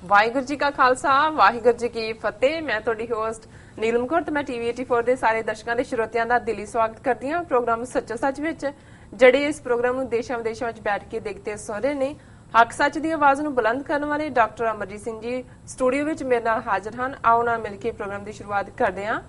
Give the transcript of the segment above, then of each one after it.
ਵਾਹਿਗੁਰੂ ਜੀ ਕਾ ਖਾਲਸਾ ਵਾਹਿਗੁਰੂ ਜੀ ਕੀ ਫਤਿਹ। ਮੈਂ ਤੁਹਾਡੀ ਹੋਸਟ ਨੀਲਮ ਕੌਰ ਤੇ ਮੈਂ ਟੀਵੀ 84 ਦੇ ਸਾਰੇ ਦਰਸ਼ਕਾਂ ਦੇ ਸਰੋਤਿਆਂ ਦਾ ਦਿਲੀ ਸਵਾਗਤ ਕਰਦੀ ਹਾਂ ਪ੍ਰੋਗਰਾਮ ਸੱਚੋ ਸੱਚ ਵਿੱਚ। ਜਿਹੜੇ ਇਸ ਪ੍ਰੋਗਰਾਮ ਨੂੰ ਦੇਸ਼ਾਂ ਵਿਦੇਸ਼ਾਂ ਵਿੱਚ ਬੈਠ ਕੇ ਦੇਖਦੇ ਸੁਣ ਰਹੇ ਨੇ, ਹੱਕ ਸੱਚ ਦੀ ਆਵਾਜ਼ ਨੂੰ ਬੁਲੰਦ ਕਰਨ ਵਾਲੇ ਡਾਕਟਰ ਅਮਰਜੀਤ ਸਿੰਘ ਜੀ ਸਟੂਡੀਓ ਵਿੱਚ ਮੇਰੇ ਨਾਲ ਹਾਜ਼ਰ ਹਨ। ਆਓ ਨਾਲ ਮਿਲ ਕੇ ਪ੍ਰੋਗਰਾਮ ਦੀ ਸ਼ੁਰੂਆਤ ਕਰਦੇ ਹਾਂ।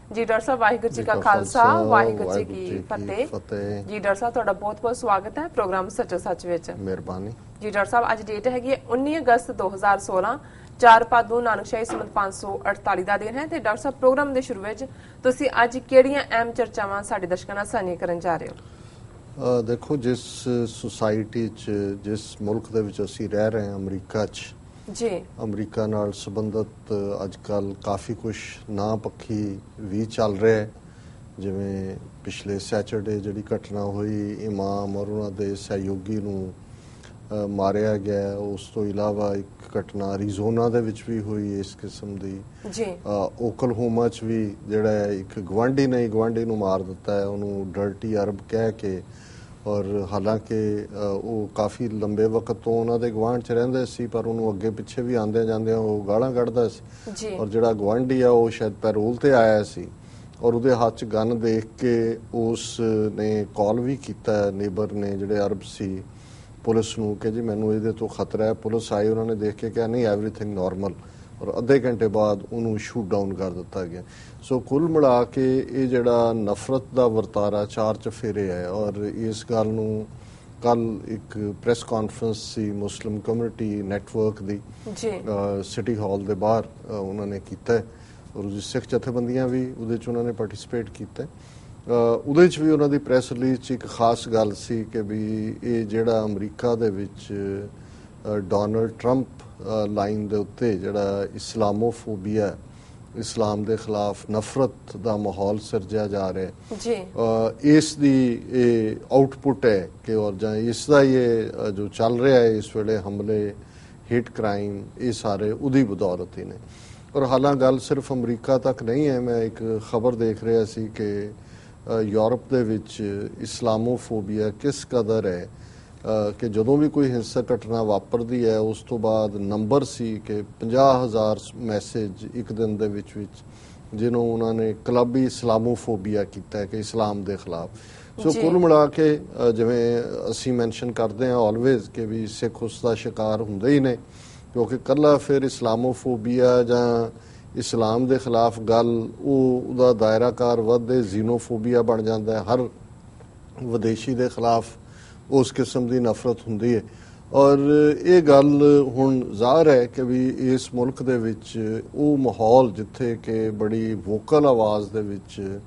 जी डॉक्टर साहब वाहिगुरू जी का खालसा वाहिगुरू जी की फतेह। जी डॉक्टर साहब ਤੁਹਾਡਾ ਬਹੁਤ-ਬਹੁਤ ਸਵਾਗਤ ਹੈ ਪ੍ਰੋਗਰਾਮ ਸੱਚੋ ਸੱਚ ਵਿੱਚ। ਮਿਹਰਬਾਨੀ ਜੀ ਡਾਕਟਰ ਸਾਹਿਬ ਅੱਜ ਡੇਟ ਹੈਗੀ ਹੈ 19 ਅਗਸਤ 2016 4 ਭਾਦੋਂ ਨਾਨਕਸ਼ਾਹੀ ਸੰਮਤ 548 ਦਾ ਦਿਨ ਹੈ ਤੇ ਡਾਕਟਰ ਸਾਹਿਬ ਪ੍ਰੋਗਰਾਮ ਦੇ ਸ਼ੁਰੂ ਵਿੱਚ ਤੁਸੀਂ ਅੱਜ ਕਿਹੜੀਆਂ ਅਹਿਮ ਚਰਚਾਵਾਂ ਸਾਡੇ ਦਰਸ਼ਕਾਂ ਨਾਲ ਸਾਂਝੀਆਂ ਕਰਨ ਜਾ ਰਹੇ ਹੋ? ਦੇਖੋ ਜਿਸ ਸੁਸਾਇਟੀ 'ਚ ਜਿਸ ਮੁਲਕ ਦੇ ਵਿੱਚ ਅਸੀਂ ਰਹਿ ਰਹੇ ਹਾਂ ਅਮਰੀਕਾ 'ਚ ਜੀ ਅਮਰੀਕਾ ਨਾਲ ਸੰਬੰਧਿਤ ਅੱਜ ਕੱਲ ਕਾਫੀ ਕੁਝ ਨਾ ਪੱਖੀ ਵੀ ਚੱਲ ਰਿਹਾ ਹੈ। ਜਿਵੇਂ ਪਿਛਲੇ ਸੈਚਰਡੇ ਜਿਹੜੀ ਘਟਨਾ ਹੋਈ ਇਮਾਮ ਔਰ ਉਹਨਾਂ ਦੇ ਸਹਿਯੋਗੀ ਨੂੰ ਮਾਰਿਆ ਗਿਆ, ਉਸ ਤੋਂ ਇਲਾਵਾ ਇੱਕ ਘਟਨਾ ਅਰੀਜ਼ੋਨਾ ਦੇ ਵਿੱਚ ਵੀ ਹੋਈ ਇਸ ਕਿਸਮ ਦੀ। ਜੀ ਓਕਲਹੋਮਾ 'ਚ ਵੀ ਜਿਹੜਾ ਇੱਕ ਗਵਾਂਢੀ ਨੇ ਗਵਾਂਢੀ ਨੂੰ ਮਾਰ ਦਿੱਤਾ ਹੈ, ਉਹਨੂੰ ਡਰਟੀ ਅਰਬ ਕਹਿ ਕੇ। ਔਰ ਹਾਲਾਂਕਿ ਉਹ ਕਾਫੀ ਲੰਬੇ ਵਕਤ ਤੋਂ ਉਹਨਾਂ ਦੇ ਗੁਆਂਢ 'ਚ ਰਹਿੰਦੇ ਸੀ, ਪਰ ਉਹਨੂੰ ਅੱਗੇ ਪਿੱਛੇ ਵੀ ਆਉਂਦਿਆਂ ਜਾਂਦਿਆਂ ਉਹ ਗਾਲਾਂ ਕੱਢਦਾ ਸੀ। ਔਰ ਜਿਹੜਾ ਗੁਆਂਢੀ ਆ ਉਹ ਸ਼ਾਇਦ ਪੈਰੋਲ ਤੇ ਆਇਆ ਸੀ ਔਰ ਉਹਦੇ ਹੱਥ 'ਚ ਗਨ ਦੇਖ ਕੇ ਉਸ ਨੇ ਕਾਲ ਵੀ ਕੀਤਾ ਨੇਬਰ ਨੇ ਜਿਹੜੇ ਅਰਬ ਸੀ ਪੁਲਿਸ ਨੂੰ ਕਿ ਜੀ ਮੈਨੂੰ ਇਹਦੇ ਤੋਂ ਖਤਰਾ ਹੈ। ਪੁਲਿਸ ਆਈ, ਉਹਨਾਂ ਨੇ ਦੇਖ ਕੇ ਕਿਹਾ ਨਹੀਂ ਐਵਰੀਥਿੰਗ ਨਾਰਮਲ, ਔਰ ਅੱਧੇ ਘੰਟੇ ਬਾਅਦ ਉਹਨੂੰ ਸ਼ੂਟ ਡਾਊਨ ਕਰ ਦਿੱਤਾ ਗਿਆ। ਸੋ ਕੁੱਲ ਮਿਲਾ ਕੇ ਇਹ ਜਿਹੜਾ ਨਫ਼ਰਤ ਦਾ ਵਰਤਾਰਾ ਚਾਰ ਚਫੇਰੇ ਹੈ। ਔਰ ਇਸ ਗੱਲ ਨੂੰ ਕੱਲ ਇੱਕ ਪ੍ਰੈਸ ਕਾਨਫਰੰਸ ਸੀ ਮੁਸਲਿਮ ਕਮਿਊਨਿਟੀ ਨੈਟਵਰਕ ਦੀ ਸਿਟੀ ਹਾਲ ਦੇ ਬਾਹਰ ਉਹਨਾਂ ਨੇ ਕੀਤਾ ਔਰ ਸਿੱਖ ਜਥੇਬੰਦੀਆਂ ਵੀ ਉਹਦੇ 'ਚ ਉਹਨਾਂ ਨੇ ਪਾਰਟਿਸਿਪੇਟ ਕੀਤਾ। ਉਹਦੇ 'ਚ ਵੀ ਉਹਨਾਂ ਦੀ ਪ੍ਰੈਸ ਰਿਲੀਜ਼ 'ਚ ਇੱਕ ਖਾਸ ਗੱਲ ਸੀ ਕਿ ਵੀ ਇਹ ਜਿਹੜਾ ਅਮਰੀਕਾ ਦੇ ਵਿੱਚ ਡੋਨਲਡ ਟਰੰਪ ਲਾਈਨ ਦੇ ਉੱਤੇ ਜਿਹੜਾ ਇਸਲਾਮੋਫੋਬੀਆ ਇਸਲਾਮ ਦੇ ਖਿਲਾਫ ਨਫ਼ਰਤ ਦਾ ਮਾਹੌਲ ਸਿਰਜਿਆ ਜਾ ਰਿਹਾ ਜੀ ਇਸ ਦੀ ਇਹ ਆਊਟਪੁੱਟ ਹੈ ਕਿ ਔਰ ਜਾਂ ਇਸ ਦਾ ਇਹ ਜੋ ਚੱਲ ਰਿਹਾ ਹੈ ਇਸ ਵੇਲੇ ਹਮਲੇ ਹਿਟ ਕ੍ਰਾਈਮ ਇਹ ਸਾਰੇ ਉਹਦੀ ਬਦੌਲਤ ਹੀ ਨੇ। ਔਰ ਹਾਲਾਂ ਗੱਲ ਸਿਰਫ ਅਮਰੀਕਾ ਤੱਕ ਨਹੀਂ ਹੈ। ਮੈਂ ਇੱਕ ਖਬਰ ਦੇਖ ਰਿਹਾ ਸੀ ਕਿ ਯੂਰਪ ਦੇ ਵਿੱਚ ਇਸਲਾਮੋਫੋਬੀਆ ਕਿਸ ਕਦਰ ਹੈ ਕਿ ਜਦੋਂ ਵੀ ਕੋਈ ਹਿੰਸਕ ਘਟਨਾ ਵਾਪਰਦੀ ਹੈ ਉਸ ਤੋਂ ਬਾਅਦ ਨੰਬਰ ਸੀ ਕਿ 50,000 ਮੈਸੇਜ ਇੱਕ ਦਿਨ ਦੇ ਵਿੱਚ ਜਿਹਨੂੰ ਉਹਨਾਂ ਨੇ ਕਲੱਬੀ ਇਸਲਾਮੋਫੋਬੀਆ ਕੀਤਾ ਹੈ ਕਿ ਇਸਲਾਮ ਦੇ ਖਿਲਾਫ। ਸੋ ਕੁੱਲ ਮਿਲਾ ਕੇ ਜਿਵੇਂ ਅਸੀਂ ਮੈਂਸ਼ਨ ਕਰਦੇ ਹਾਂ ਆਲਵੇਜ਼ ਕਿ ਵੀ ਸਿੱਖ ਉਸ ਦਾ ਸ਼ਿਕਾਰ ਹੁੰਦੇ ਹੀ ਨੇ, ਕਿਉਂਕਿ ਕੱਲਾ ਫਿਰ ਇਸਲਾਮੋਫੋਬੀਆ ਜਾਂ ਇਸਲਾਮ ਦੇ ਖਿਲਾਫ ਗੱਲ ਉਹਦਾ ਦਾਇਰਾਕਾਰ ਵੱਧਦੇ ਜ਼ੀਨੋਫੋਬੀਆ ਬਣ ਜਾਂਦਾ ਹੈ। ਹਰ ਵਿਦੇਸ਼ੀ ਦੇ ਖਿਲਾਫ ਉਸ ਕਿਸਮ ਦੀ ਨਫ਼ਰਤ ਹੁੰਦੀ ਹੈ। ਔਰ ਇਹ ਗੱਲ ਹੁਣ ਜ਼ਾਹਰ ਹੈ ਕਿ ਵੀ ਇਸ ਮੁਲਕ ਦੇ ਵਿੱਚ ਉਹ ਮਾਹੌਲ ਜਿੱਥੇ ਕਿ ਬੜੀ ਵੋਕਲ ਆਵਾਜ਼ ਦੇ ਵਿੱਚ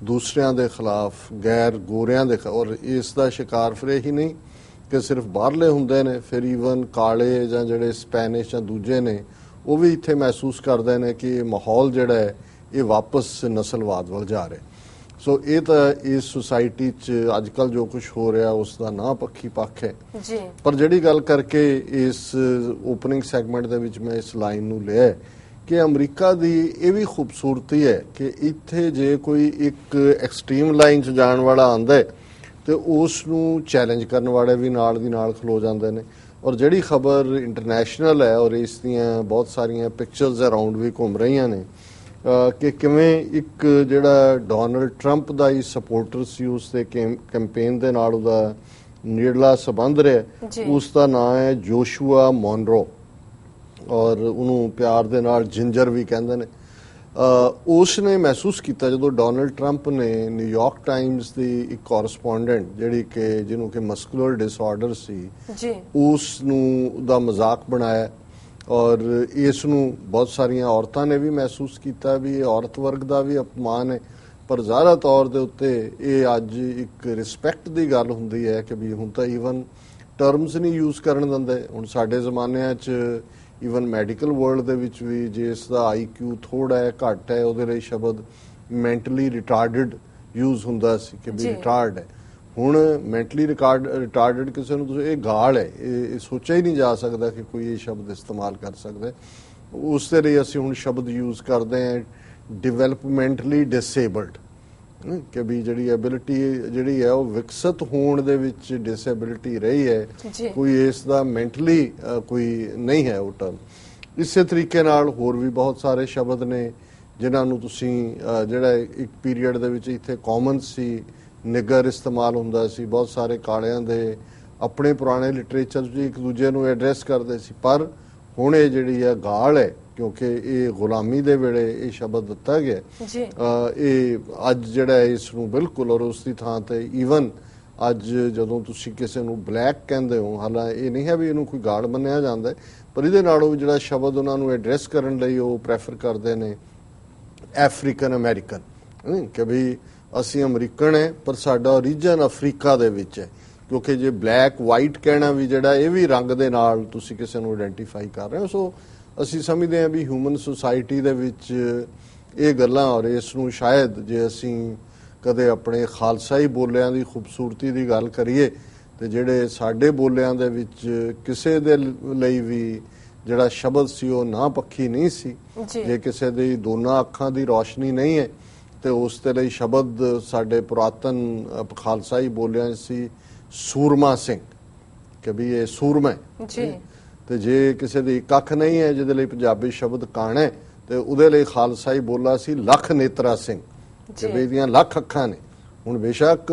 ਦੂਸਰਿਆਂ ਦੇ ਖਿਲਾਫ ਗੈਰ ਗੋਰਿਆਂ ਦੇ ਔਰ ਇਸ ਦਾ ਸ਼ਿਕਾਰ ਫਿਰ ਇਹੀ ਨਹੀਂ ਕਿ ਸਿਰਫ ਬਾਹਰਲੇ ਹੁੰਦੇ ਨੇ, ਫਿਰ ਈਵਨ ਕਾਲੇ ਜਾਂ ਜਿਹੜੇ ਸਪੈਨਿਸ਼ ਜਾਂ ਦੂਜੇ ਨੇ ਉਹ ਵੀ ਇੱਥੇ ਮਹਿਸੂਸ ਕਰਦੇ ਨੇ ਕਿ ਇਹ ਮਾਹੌਲ ਜਿਹੜਾ ਹੈ ਇਹ ਵਾਪਸ ਨਸਲਵਾਦ ਵੱਲ ਜਾ ਰਿਹਾ। ਸੋ ਇਹ ਤਾਂ ਇਸ ਸੁਸਾਇਟੀ 'ਚ ਅੱਜ ਕੱਲ੍ਹ ਜੋ ਕੁਝ ਹੋ ਰਿਹਾ ਉਸ ਦਾ ਨਾ ਪੱਖੀ ਪੱਖ ਹੈ। ਪਰ ਜਿਹੜੀ ਗੱਲ ਕਰਕੇ ਇਸ ਓਪਨਿੰਗ ਸੈਗਮੈਂਟ ਦੇ ਵਿੱਚ ਮੈਂ ਇਸ ਲਾਈਨ ਨੂੰ ਲਿਆ ਕਿ ਅਮਰੀਕਾ ਦੀ ਇਹ ਵੀ ਖੂਬਸੂਰਤੀ ਹੈ ਕਿ ਇੱਥੇ ਜੇ ਕੋਈ ਇੱਕ ਐਕਸਟ੍ਰੀਮ ਲਾਈਨ 'ਚ ਜਾਣ ਵਾਲਾ ਆਉਂਦਾ ਹੈ ਤੇ ਉਸ ਨੂੰ ਚੈਲੰਜ ਕਰਨ ਵਾਲੇ ਵੀ ਨਾਲ ਦੀ ਨਾਲ ਖਲੋ ਜਾਂਦੇ ਨੇ। ਔਰ ਜਿਹੜੀ ਖਬਰ ਇੰਟਰਨੈਸ਼ਨਲ ਹੈ ਔਰ ਇਸ ਦੀਆਂ ਬਹੁਤ ਸਾਰੀਆਂ ਪਿਕਚਰਸ ਅਰਾਊਂਡ ਵੀ ਘੁੰਮ ਰਹੀਆਂ ਨੇ ਕਿ ਕਿਵੇਂ ਇੱਕ ਜਿਹੜਾ ਡੋਨਲਡ ਟਰੰਪ ਦਾ ਹੀ ਸਪੋਰਟਰ ਸੀ ਉਸ ਦੇ ਕੈਂਪੇਨ ਦੇ ਨਾਲ ਉਹਦਾ ਨੇੜਲਾ ਸੰਬੰਧ ਰਿਹਾ। ਉਸ ਦਾ ਨਾਮ ਹੈ ਜੋਸ਼ੂਆ ਮੋਨਰੋ ਔਰ ਉਹਨੂੰ ਪਿਆਰ ਦੇ ਨਾਲ ਜਿੰਜਰ ਵੀ ਕਹਿੰਦੇ ਨੇ। ਉਸ ਨੇ ਮਹਿਸੂਸ ਕੀਤਾ ਜਦੋਂ ਡੋਨਲਡ ਟਰੰਪ ਨੇ ਨਿਊਯਾਰਕ ਟਾਈਮਸ ਦੀ ਇੱਕ ਕੋਰਸਪੋਂਡੈਂਟ ਜਿਹੜੀ ਕਿ ਜਿਹਨੂੰ ਕਿ ਮਸਕੂਲਰ ਡਿਸਆਰਡਰ ਸੀ ਉਸ ਨੂੰ ਦਾ ਮਜ਼ਾਕ ਬਣਾਇਆ। ਔਰ ਇਸ ਨੂੰ ਬਹੁਤ ਸਾਰੀਆਂ ਔਰਤਾਂ ਨੇ ਵੀ ਮਹਿਸੂਸ ਕੀਤਾ ਵੀ ਇਹ ਔਰਤ ਵਰਗ ਦਾ ਵੀ ਅਪਮਾਨ ਹੈ। ਪਰ ਜ਼ਾਹਰਾ ਤੌਰ ਦੇ ਉੱਤੇ ਇਹ ਅੱਜ ਇੱਕ ਰਿਸਪੈਕਟ ਦੀ ਗੱਲ ਹੁੰਦੀ ਹੈ ਕਿ ਵੀ ਹੁਣ ਤਾਂ ਈਵਨ ਟਰਮਸ ਨਹੀਂ ਯੂਜ਼ ਕਰਨ ਦਿੰਦੇ। ਹੁਣ ਸਾਡੇ ਜ਼ਮਾਨਿਆਂ 'ਚ ਈਵਨ ਮੈਡੀਕਲ ਵਰਲਡ ਦੇ ਵਿੱਚ ਵੀ ਜੇ ਇਸ ਦਾ IQ ਥੋੜ੍ਹਾ ਹੈ ਘੱਟ ਹੈ ਉਹਦੇ ਲਈ ਸ਼ਬਦ ਮੈਂਟਲੀ ਰਿਟਾਰਡਡ ਯੂਜ਼ ਹੁੰਦਾ ਸੀ ਕਿ ਵੀ ਰਿਟਾਰਡ ਹੈ। ਹੁਣ ਮੈਂਟਲੀ ਰਿਟਾਰਡਡ ਕਿਸੇ ਨੂੰ ਤੁਸੀਂ ਇਹ ਗਾਲ ਹੈ, ਇਹ ਸੋਚਿਆ ਹੀ ਨਹੀਂ ਜਾ ਸਕਦਾ ਕਿ ਕੋਈ ਇਹ ਸ਼ਬਦ ਇਸਤੇਮਾਲ ਕਰ ਸਕਦਾ। ਉਸ ਦੇ ਲਈ ਅਸੀਂ ਹੁਣ ਸ਼ਬਦ ਯੂਜ਼ ਕਰਦੇ ਹਾਂ ਡਿਵੈਲਪਮੈਂਟਲੀ ਡਿਸੇਬਲਡ ਕਿ ਵੀ ਜਿਹੜੀ ਐਬਿਲਿਟੀ ਜਿਹੜੀ ਹੈ ਉਹ ਵਿਕਸਿਤ ਹੋਣ ਦੇ ਵਿੱਚ ਡਿਸੇਬਿਲਿਟੀ ਰਹੀ ਹੈ, ਕੋਈ ਇਸ ਦਾ ਮੈਂਟਲੀ ਕੋਈ ਨਹੀਂ ਹੈ ਉਹ ਟਰਮ। ਇਸੇ ਤਰੀਕੇ ਨਾਲ ਹੋਰ ਵੀ ਬਹੁਤ ਸਾਰੇ ਸ਼ਬਦ ਨੇ ਜਿਨ੍ਹਾਂ ਨੂੰ ਤੁਸੀਂ ਜਿਹੜਾ ਇੱਕ ਪੀਰੀਅਡ ਦੇ ਵਿੱਚ ਇੱਥੇ ਕਾਮਨ ਸੀ, ਨਿਗਰ ਇਸਤੇਮਾਲ ਹੁੰਦਾ ਸੀ, ਬਹੁਤ ਸਾਰੇ ਕਾਲਿਆਂ ਦੇ ਆਪਣੇ ਪੁਰਾਣੇ ਲਿਟਰੇਚਰ 'ਚ ਇੱਕ ਦੂਜੇ ਨੂੰ ਐਡਰੈਸ ਕਰਦੇ ਸੀ। ਪਰ ਹੁਣ ਇਹ ਜਿਹੜੀ ਹੈ ਗਾਲ ਹੈ, ਕਿਉਂਕਿ ਇਹ ਗੁਲਾਮੀ ਦੇ ਵੇਲੇ ਇਹ ਸ਼ਬਦ ਦਿੱਤਾ ਗਿਆ ਇਹ ਅੱਜ ਜਿਹੜਾ ਇਸ ਨੂੰ ਬਿਲਕੁਲ, ਔਰ ਉਸ ਦੀ ਥਾਂ ਤੇ ਈਵਨ ਅੱਜ ਜਦੋਂ ਤੁਸੀਂ ਕਿਸੇ ਨੂੰ ਬਲੈਕ ਕਹਿੰਦੇ ਹੋ, ਹਾਲਾਂਕਿ ਇਹ ਨਹੀਂ ਹੈ ਵੀ ਇਹਨੂੰ ਕੋਈ ਗਾਲ ਮੰਨਿਆ ਜਾਂਦਾ, ਪਰ ਇਹਦੇ ਨਾਲੋਂ ਵੀ ਜਿਹੜਾ ਸ਼ਬਦ ਉਹਨਾਂ ਨੂੰ ਐਡਰੈਸ ਕਰਨ ਲਈ ਉਹ ਪ੍ਰੈਫਰ ਕਰਦੇ ਨੇ ਅਫਰੀਕਨ ਅਮਰੀਕਨ, ਕਿ ਵੀ ਅਸੀਂ ਅਮਰੀਕਨ ਹੈ ਪਰ ਸਾਡਾ ਓਰੀਜਨ ਅਫਰੀਕਾ ਦੇ ਵਿੱਚ ਹੈ। ਕਿਉਂਕਿ ਜੇ ਬਲੈਕ ਵਾਈਟ ਕਹਿਣਾ ਵੀ ਜਿਹੜਾ ਇਹ ਵੀ ਰੰਗ ਦੇ ਨਾਲ ਤੁਸੀਂ ਕਿਸੇ ਨੂੰ ਆਇਡੈਂਟੀਫਾਈ ਕਰ ਰਹੇ ਹੋ। ਸੋ ਅਸੀਂ ਸਮਝਦੇ ਹਾਂ ਵੀ ਹਿਊਮਨ ਸੁਸਾਇਟੀ ਦੇ ਵਿੱਚ ਇਹ ਗੱਲਾਂ, ਔਰ ਇਸ ਨੂੰ ਸ਼ਾਇਦ ਜੇ ਅਸੀਂ ਕਦੇ ਆਪਣੇ ਖਾਲਸਾਈ ਬੋਲਿਆਂ ਦੀ ਖੂਬਸੂਰਤੀ ਦੀ ਗੱਲ ਕਰੀਏ ਤੇ ਜਿਹੜੇ ਸਾਡੇ ਬੋਲਿਆਂ ਦੇ ਵਿੱਚ ਕਿਸੇ ਦੇ ਲਈ ਵੀ ਜਿਹੜਾ ਸ਼ਬਦ ਸੀ ਉਹ ਨਾ ਪੱਖੀ ਨਹੀਂ ਸੀ। ਜੇ ਕਿਸੇ ਦੀ ਦੋਨਾਂ ਅੱਖਾਂ ਦੀ ਰੋਸ਼ਨੀ ਨਹੀਂ ਹੈ ਤੇ ਉਸ ਦੇ ਲਈ ਸ਼ਬਦ ਸਾਡੇ ਪੁਰਾਤਨ ਖਾਲਸਾਈ ਬੋਲਿਆਂ 'ਚ ਸੀ ਸੂਰਮਾ ਸਿੰਘ, ਕਿ ਵੀ ਇਹ ਸੂਰਮਾ ਹੈ। ਤੇ ਜੇ ਕਿਸੇ ਦੀ ਇੱਕ ਅੱਖ ਨਹੀਂ ਹੈ ਜਿਹਦੇ ਲਈ ਪੰਜਾਬੀ ਸ਼ਬਦ ਕਾਣਾ ਤੇ ਉਹਦੇ ਲਈ ਖਾਲਸਾਈ ਬੋਲਾ ਸੀ ਲੱਖ ਨੇਤਰਾ ਸਿੰਘ, ਕਿ ਵੀ ਇਹਦੀਆਂ ਲੱਖ ਅੱਖਾਂ ਨੇ। ਹੁਣ ਬੇਸ਼ੱਕ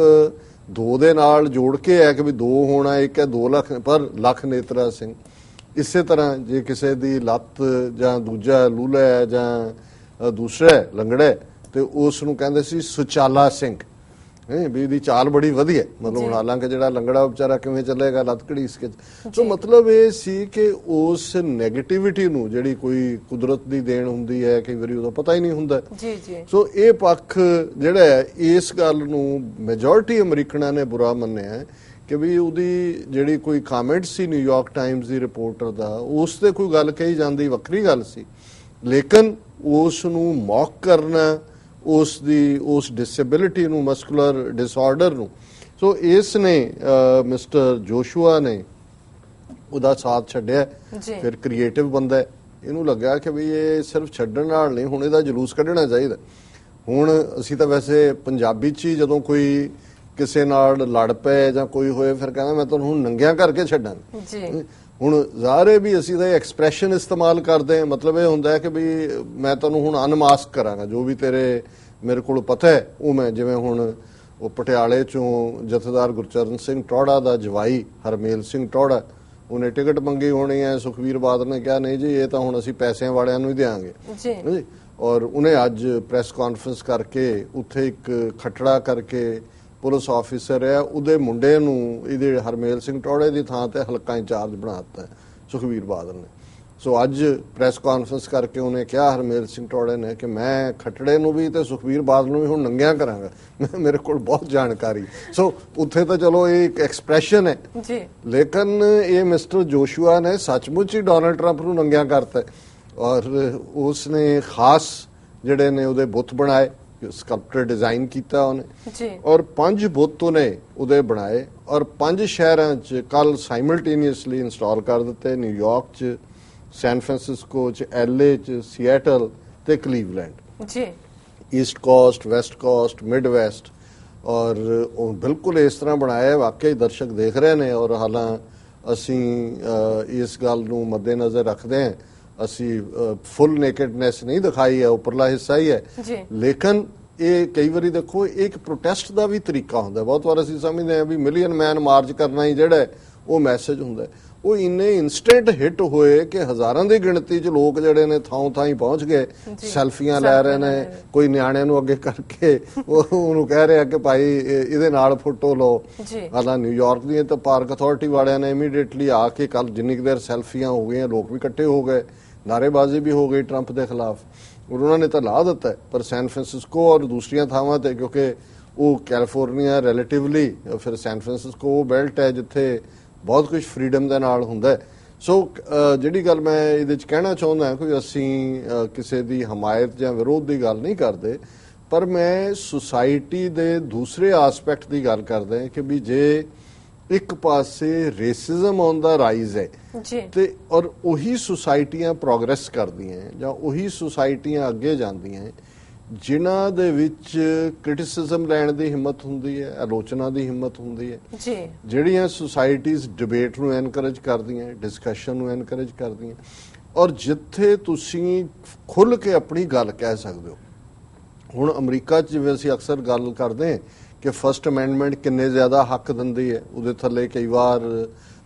ਦੋ ਦੇ ਨਾਲ ਜੋੜ ਕੇ ਹੈ ਕਿ ਵੀ ਦੋ ਹੋਣਾ, ਇੱਕ ਹੈ 2 ਲੱਖ, ਪਰ ਲੱਖ ਨੇਤਰਾ ਸਿੰਘ। ਇਸੇ ਤਰ੍ਹਾਂ ਜੇ ਕਿਸੇ ਦੀ ਲੱਤ ਜਾਂ ਦੂਜਾ ਲੂਲਾ ਹੈ ਜਾਂ ਦੂਸਰਾ ਲੰਗੜਾ ਤੇ ਉਸ ਨੂੰ ਕਹਿੰਦੇ ਸੀ ਸੁਚਾਲਾ ਸਿੰਘ, ਵੀ ਇਹਦੀ ਚਾਲ ਬੜੀ ਵਧੀਆ। ਮਤਲਬ ਹਾਲਾਂਕਿ ਜਿਹੜਾ ਲੰਗੜਾ ਵਿਚਾਰਾ ਕਿਵੇਂ ਚੱਲੇਗਾ, ਲੱਤ ਘੜੀਸ ਕੇ। ਸੋ ਮਤਲਬ ਇਹ ਸੀ ਕਿ ਉਸ ਨੈਗੇਟਿਵਿਟੀ ਨੂੰ, ਜਿਹੜੀ ਕੋਈ ਕੁਦਰਤ ਦੀ ਦੇਣ ਹੁੰਦੀ ਹੈ, ਕਈ ਵਾਰੀ ਉਹਦਾ ਪਤਾ ਹੀ ਨਹੀਂ ਹੁੰਦਾ। ਸੋ ਇਹ ਪੱਖ ਜਿਹੜਾ ਹੈ, ਇਸ ਗੱਲ ਨੂੰ ਮੈਜੋਰਿਟੀ ਅਮਰੀਕਨਾਂ ਨੇ ਬੁਰਾ ਮੰਨਿਆ ਕਿ ਵੀ ਉਹਦੀ ਜਿਹੜੀ ਕੋਈ ਕਾਮੈਂਟ ਸੀ ਨਿਊਯਾਰਕ ਟਾਈਮਜ਼ ਦੀ ਰਿਪੋਰਟਰ ਦਾ, ਉਸ ਤੇ ਕੋਈ ਗੱਲ ਕਹੀ ਜਾਂਦੀ ਵੱਖਰੀ ਗੱਲ ਸੀ, ਲੇਕਿਨ ਉਸ ਨੂੰ ਮੌਕ ਕਰਨਾ, ਉਸ ਡਿਸੇਬਿਲਿਟੀ ਨੂੰ, ਮਸਕੂਲਰ ਡਿਸਆਰਡਰ ਨੂੰ। ਸੋ ਇਸ ਨੇ ਮਿਸਟਰ ਜੋਸ਼ੂਆ ਨੇ ਉਹਦਾ ਸਾਥ ਛੱਡਿਆ। ਫਿਰ ਕ੍ਰੀਏਟਿਵ ਬੰਦਾ, ਇਹਨੂੰ ਲੱਗਾ ਕਿ ਵੀ ਇਹ ਸਿਰਫ ਛੱਡਣ ਨਾਲ ਨਹੀਂ, ਹੁਣ ਇਹਦਾ ਜਲੂਸ ਕੱਢਣਾ ਚਾਹੀਦਾ। ਹੁਣ ਅਸੀਂ ਤਾਂ ਵੈਸੇ ਪੰਜਾਬੀ 'ਚ ਹੀ ਜਦੋਂ ਕੋਈ ਕਿਸੇ ਨਾਲ ਲੜ ਪਏ ਜਾਂ ਕੋਈ ਹੋਏ ਫਿਰ ਕਹਿੰਦਾ ਮੈਂ ਤੁਹਾਨੂੰ ਹੁਣ ਨੰਗਿਆਂ ਕਰਕੇ ਛੱਡਾਂਗਾ। ਹੁਣ ਜ਼ਾਹਰ ਵੀ ਅਸੀਂ ਤਾਂ ਐਕਸਪ੍ਰੈਸ਼ਨ ਇਸਤੇਮਾਲ ਕਰਦੇ ਹਾਂ, ਮਤਲਬ ਇਹ ਹੁੰਦਾ ਹੈ ਕਿ ਵੀ ਮੈਂ ਤੁਹਾਨੂੰ ਹੁਣ ਅਨਮਾਸਕ ਕਰਾਂਗਾ, ਜੋ ਵੀ ਤੇਰੇ ਮੇਰੇ ਕੋਲ ਪਤਾ ਹੈ ਉਹ ਮੈਂ, ਜਿਵੇਂ ਹੁਣ ਉਹ ਪਟਿਆਲੇ ਚੋਂ ਜਥੇਦਾਰ ਗੁਰਚਰਨ ਸਿੰਘ ਟੌੜਾ ਦਾ ਜਵਾਈ ਹਰਮੇਲ ਸਿੰਘ ਟੌੜਾ, ਉਹਨੇ ਟਿਕਟ ਮੰਗੀ ਹੋਣੀ ਹੈ, ਸੁਖਬੀਰ ਬਾਦਲ ਨੇ ਕਿਹਾ ਨਹੀਂ ਜੀ ਇਹ ਤਾਂ ਹੁਣ ਅਸੀਂ ਪੈਸਿਆਂ ਵਾਲਿਆਂ ਨੂੰ ਹੀ ਦੇਵਾਂਗੇ। ਔਰ ਉਹਨੇ ਅੱਜ ਪ੍ਰੈਸ ਕਾਨਫਰੰਸ ਕਰਕੇ ਉੱਥੇ ਇੱਕ ਖੱਟੜਾ ਕਰਕੇ ਪੁਲਿਸ ਆਫੀਸਰ ਹੈ, ਉਹਦੇ ਮੁੰਡੇ ਨੂੰ ਇਹਦੇ ਹਰਮੇਲ ਸਿੰਘ ਟੌੜੇ ਦੀ ਥਾਂ ਤੇ ਹਲਕਾ ਇੰਚਾਰਜ ਬਣਾ ਦਿੱਤਾ ਸੁਖਬੀਰ ਬਾਦਲ ਨੇ। ਸੋ ਅੱਜ ਪ੍ਰੈਸ ਕਾਨਫਰੰਸ ਕਰਕੇ ਉਹਨੇ ਕਿਹਾ ਹਰਮੇਲ ਸਿੰਘ ਟੌੜੇ ਨੇ ਕਿ ਮੈਂ ਖੱਟੜੇ ਨੂੰ ਵੀ ਤੇ ਸੁਖਬੀਰ ਬਾਦਲ ਨੂੰ ਵੀ ਹੁਣ ਨੰਗਿਆਂ ਕਰਾਂਗਾ, ਮੇਰੇ ਕੋਲ ਬਹੁਤ ਜਾਣਕਾਰੀ। ਸੋ ਉੱਥੇ ਤਾਂ ਚਲੋ ਇਹ ਇੱਕ ਐਕਸਪ੍ਰੈਸ਼ਨ ਹੈ, ਲੇਕਿਨ ਇਹ ਮਿਸਟਰ ਜੋਸ਼ੂਆ ਨੇ ਸੱਚਮੁੱਚ ਹੀ ਡੋਨਲਡ ਟਰੰਪ ਨੂੰ ਨੰਗਿਆਂ ਕਰਤਾ। ਔਰ ਉਸ ਨੇ ਖਾਸ ਜਿਹੜੇ ਨੇ ਉਹਦੇ ਬੁੱਤ ਬਣਾਏ, ਸਕਲਪਟਰ ਡਿਜ਼ਾਈਨ ਕੀਤਾ ਉਹਨੇ, ਔਰ 5 ਬੁੱਤ ਉਹਨੇ ਉਹਦੇ ਬਣਾਏ ਔਰ 5 ਸ਼ਹਿਰਾਂ 'ਚ ਕੱਲ ਸਾਈਮਲਟੇਨੀਅਸਲੀ ਇੰਸਟਾਲ ਕਰ ਦਿੱਤੇ। ਨਿਊਯਾਰਕ 'ਚ, ਸੈਨ ਫਰਾਂਸਿਸਕੋ 'ਚ, LA 'ਚ, ਸੀਐਟਲ ਤੇ Cleveland, East cost, West cost, mid West. ਔਰ ਉਹ ਬਿਲਕੁਲ ਇਸ ਤਰ੍ਹਾਂ ਬਣਾਇਆ ਵਾਕਈ ਦਰਸ਼ਕ ਦੇਖ ਰਹੇ ਨੇ। ਔਰ ਹਾਲਾਂ ਅਸੀਂ ਇਸ ਗੱਲ ਨੂੰ ਮੱਦੇਨਜ਼ਰ ਰੱਖਦੇ ਹਾਂ, ਅਸੀਂ ਫੁੱਲ ਨੇਕਡਨੈਸ ਨਹੀਂ ਦਿਖਾਈ ਹੈ, ਉੱਪਰਲਾ ਹਿੱਸਾ ਹੀ ਹੈ, ਲੇਕਿਨ ਇਹ ਕਈ ਵਾਰੀ ਦੇਖੋ ਇੱਕ ਪ੍ਰੋਟੈਸਟ ਦਾ ਵੀ ਤਰੀਕਾ ਹੁੰਦਾ। ਬਹੁਤ ਵਾਰ ਅਸੀਂ ਸਮਝਦੇ ਹਾਂ ਵੀ ਮਿਲੀਅਨ ਮੈਨ ਮਾਰਚ ਕਰਨਾ ਹੀ ਜਿਹੜਾ ਉਹ ਮੈਸੇਜ ਹੁੰਦਾ, ਉਹ ਇੰਨੇ ਇਨਸਟੈਂਟ ਹਿੱਟ ਹੋਏ ਕਿ ਹਜ਼ਾਰਾਂ ਦੀ ਗਿਣਤੀ 'ਚ ਲੋਕ ਜਿਹੜੇ ਨੇ ਥਾਂ ਥਾਂ ਹੀ ਪਹੁੰਚ ਗਏ, ਸੈਲਫੀਆਂ ਲੈ ਰਹੇ ਨੇ, ਕੋਈ ਨਿਆਣਿਆਂ ਨੂੰ ਅੱਗੇ ਕਰਕੇ ਉਹਨੂੰ ਕਹਿ ਰਿਹਾ ਕਿ ਭਾਈ ਇਹਦੇ ਨਾਲ ਫੋਟੋ ਲਓ। ਹਾਲਾਂ ਨਿਊਯਾਰਕ ਦੀਆਂ ਤਾਂ ਪਾਰਕ ਅਥਾਰਟੀ ਵਾਲਿਆਂ ਨੇ ਇਮੀਡੀਏਟਲੀ ਆ ਕੇ ਕੱਲ ਜਿੰਨੀ ਕੁ ਦੇਰ ਸੈਲਫੀਆਂ ਹੋ ਗਈਆਂ, ਲੋਕ ਵੀ ਇਕੱਠੇ ਹੋ ਗਏ, ਨਾਅਰੇਬਾਜ਼ੀ ਵੀ ਹੋ ਗਈ ਟਰੰਪ ਦੇ ਖਿਲਾਫ, ਔਰ ਉਹਨਾਂ ਨੇ ਤਾਂ ਲਾ ਦਿੱਤਾ। ਪਰ ਸੈਨ ਫਰਾਂਸਿਸਕੋ ਔਰ ਦੂਸਰੀਆਂ ਥਾਵਾਂ ਤੇ, ਕਿਉਂਕਿ ਉਹ ਕੈਲੀਫੋਰਨੀਆ ਰਿਲੇਟਿਵਲੀ, ਫਿਰ ਸੈਨ ਫਰਾਂਸਿਸਕੋ ਉਹ ਬੈਲਟ ਹੈ ਜਿੱਥੇ ਬਹੁਤ ਕੁਝ ਫਰੀडम ਦੇ ਨਾਲ ਹੁੰਦਾ। ਸੋ ਜਿਹੜੀ ਗੱਲ ਮੈਂ ਇਹਦੇ 'ਚ ਕਹਿਣਾ ਚਾਹੁੰਦਾ ਕਿ ਅਸੀਂ ਕਿਸੇ ਦੀ ਹਮਾਇਤ ਜਾਂ ਵਿਰੋਧ ਦੀ ਗੱਲ ਨਹੀਂ ਕਰਦੇ, ਪਰ ਮੈਂ ਸੁਸਾਇਟੀ ਦੇ ਦੂਸਰੇ ਆਸਪੈਕਟ ਦੀ ਗੱਲ ਕਰਦਾ ਕਿ ਵੀ ਜੇ ਇੱਕ ਪਾਸੇ ਰੇਸਿਜ਼ਮ ਔਨ ਦਾ ਰਾਈਜ਼ ਹੈ ਤੇ ਔਰ ਉਹੀ ਸੁਸਾਇਟੀਆਂ ਪ੍ਰੋਗਰੈਸ ਕਰਦੀਆਂ ਜਾਂ ਉਹੀ ਸੁਸਾਇਟੀਆਂ ਅੱਗੇ ਜਾਂਦੀਆਂ ਜਿਨ੍ਹਾਂ ਦੇ ਵਿੱਚ ਕ੍ਰਿਟਿਸਿਜ਼ਮ ਲੈਣ ਦੀ ਹਿੰਮਤ ਹੁੰਦੀ ਹੈ, ਆਲੋਚਨਾ ਦੀ ਹਿੰਮਤ ਹੁੰਦੀ ਹੈ, ਜਿਹੜੀਆਂ ਸੁਸਾਇਟੀਜ਼ ਡਿਬੇਟ ਨੂੰ ਐਨਕਰੇਜ ਕਰਦੀਆਂ, ਡਿਸਕਸ਼ਨ ਨੂੰ ਐਨਕਰੇਜ ਕਰਦੀਆਂ, ਔਰ ਜਿੱਥੇ ਤੁਸੀਂ ਖੁੱਲ੍ਹ ਕੇ ਆਪਣੀ ਗੱਲ ਕਹਿ ਸਕਦੇ ਹੋ। ਹੁਣ ਅਮਰੀਕਾ 'ਚ ਜਿਵੇਂ ਅਸੀਂ ਅਕਸਰ ਗੱਲ ਕਰਦੇ ਹਾਂ ਕਿ ਫਸਟ ਅਮੈਂਡਮੈਂਟ ਕਿੰਨੇ ਜ਼ਿਆਦਾ ਹੱਕ ਦਿੰਦੀ ਹੈ, ਉਹਦੇ ਥੱਲੇ ਕਈ ਵਾਰ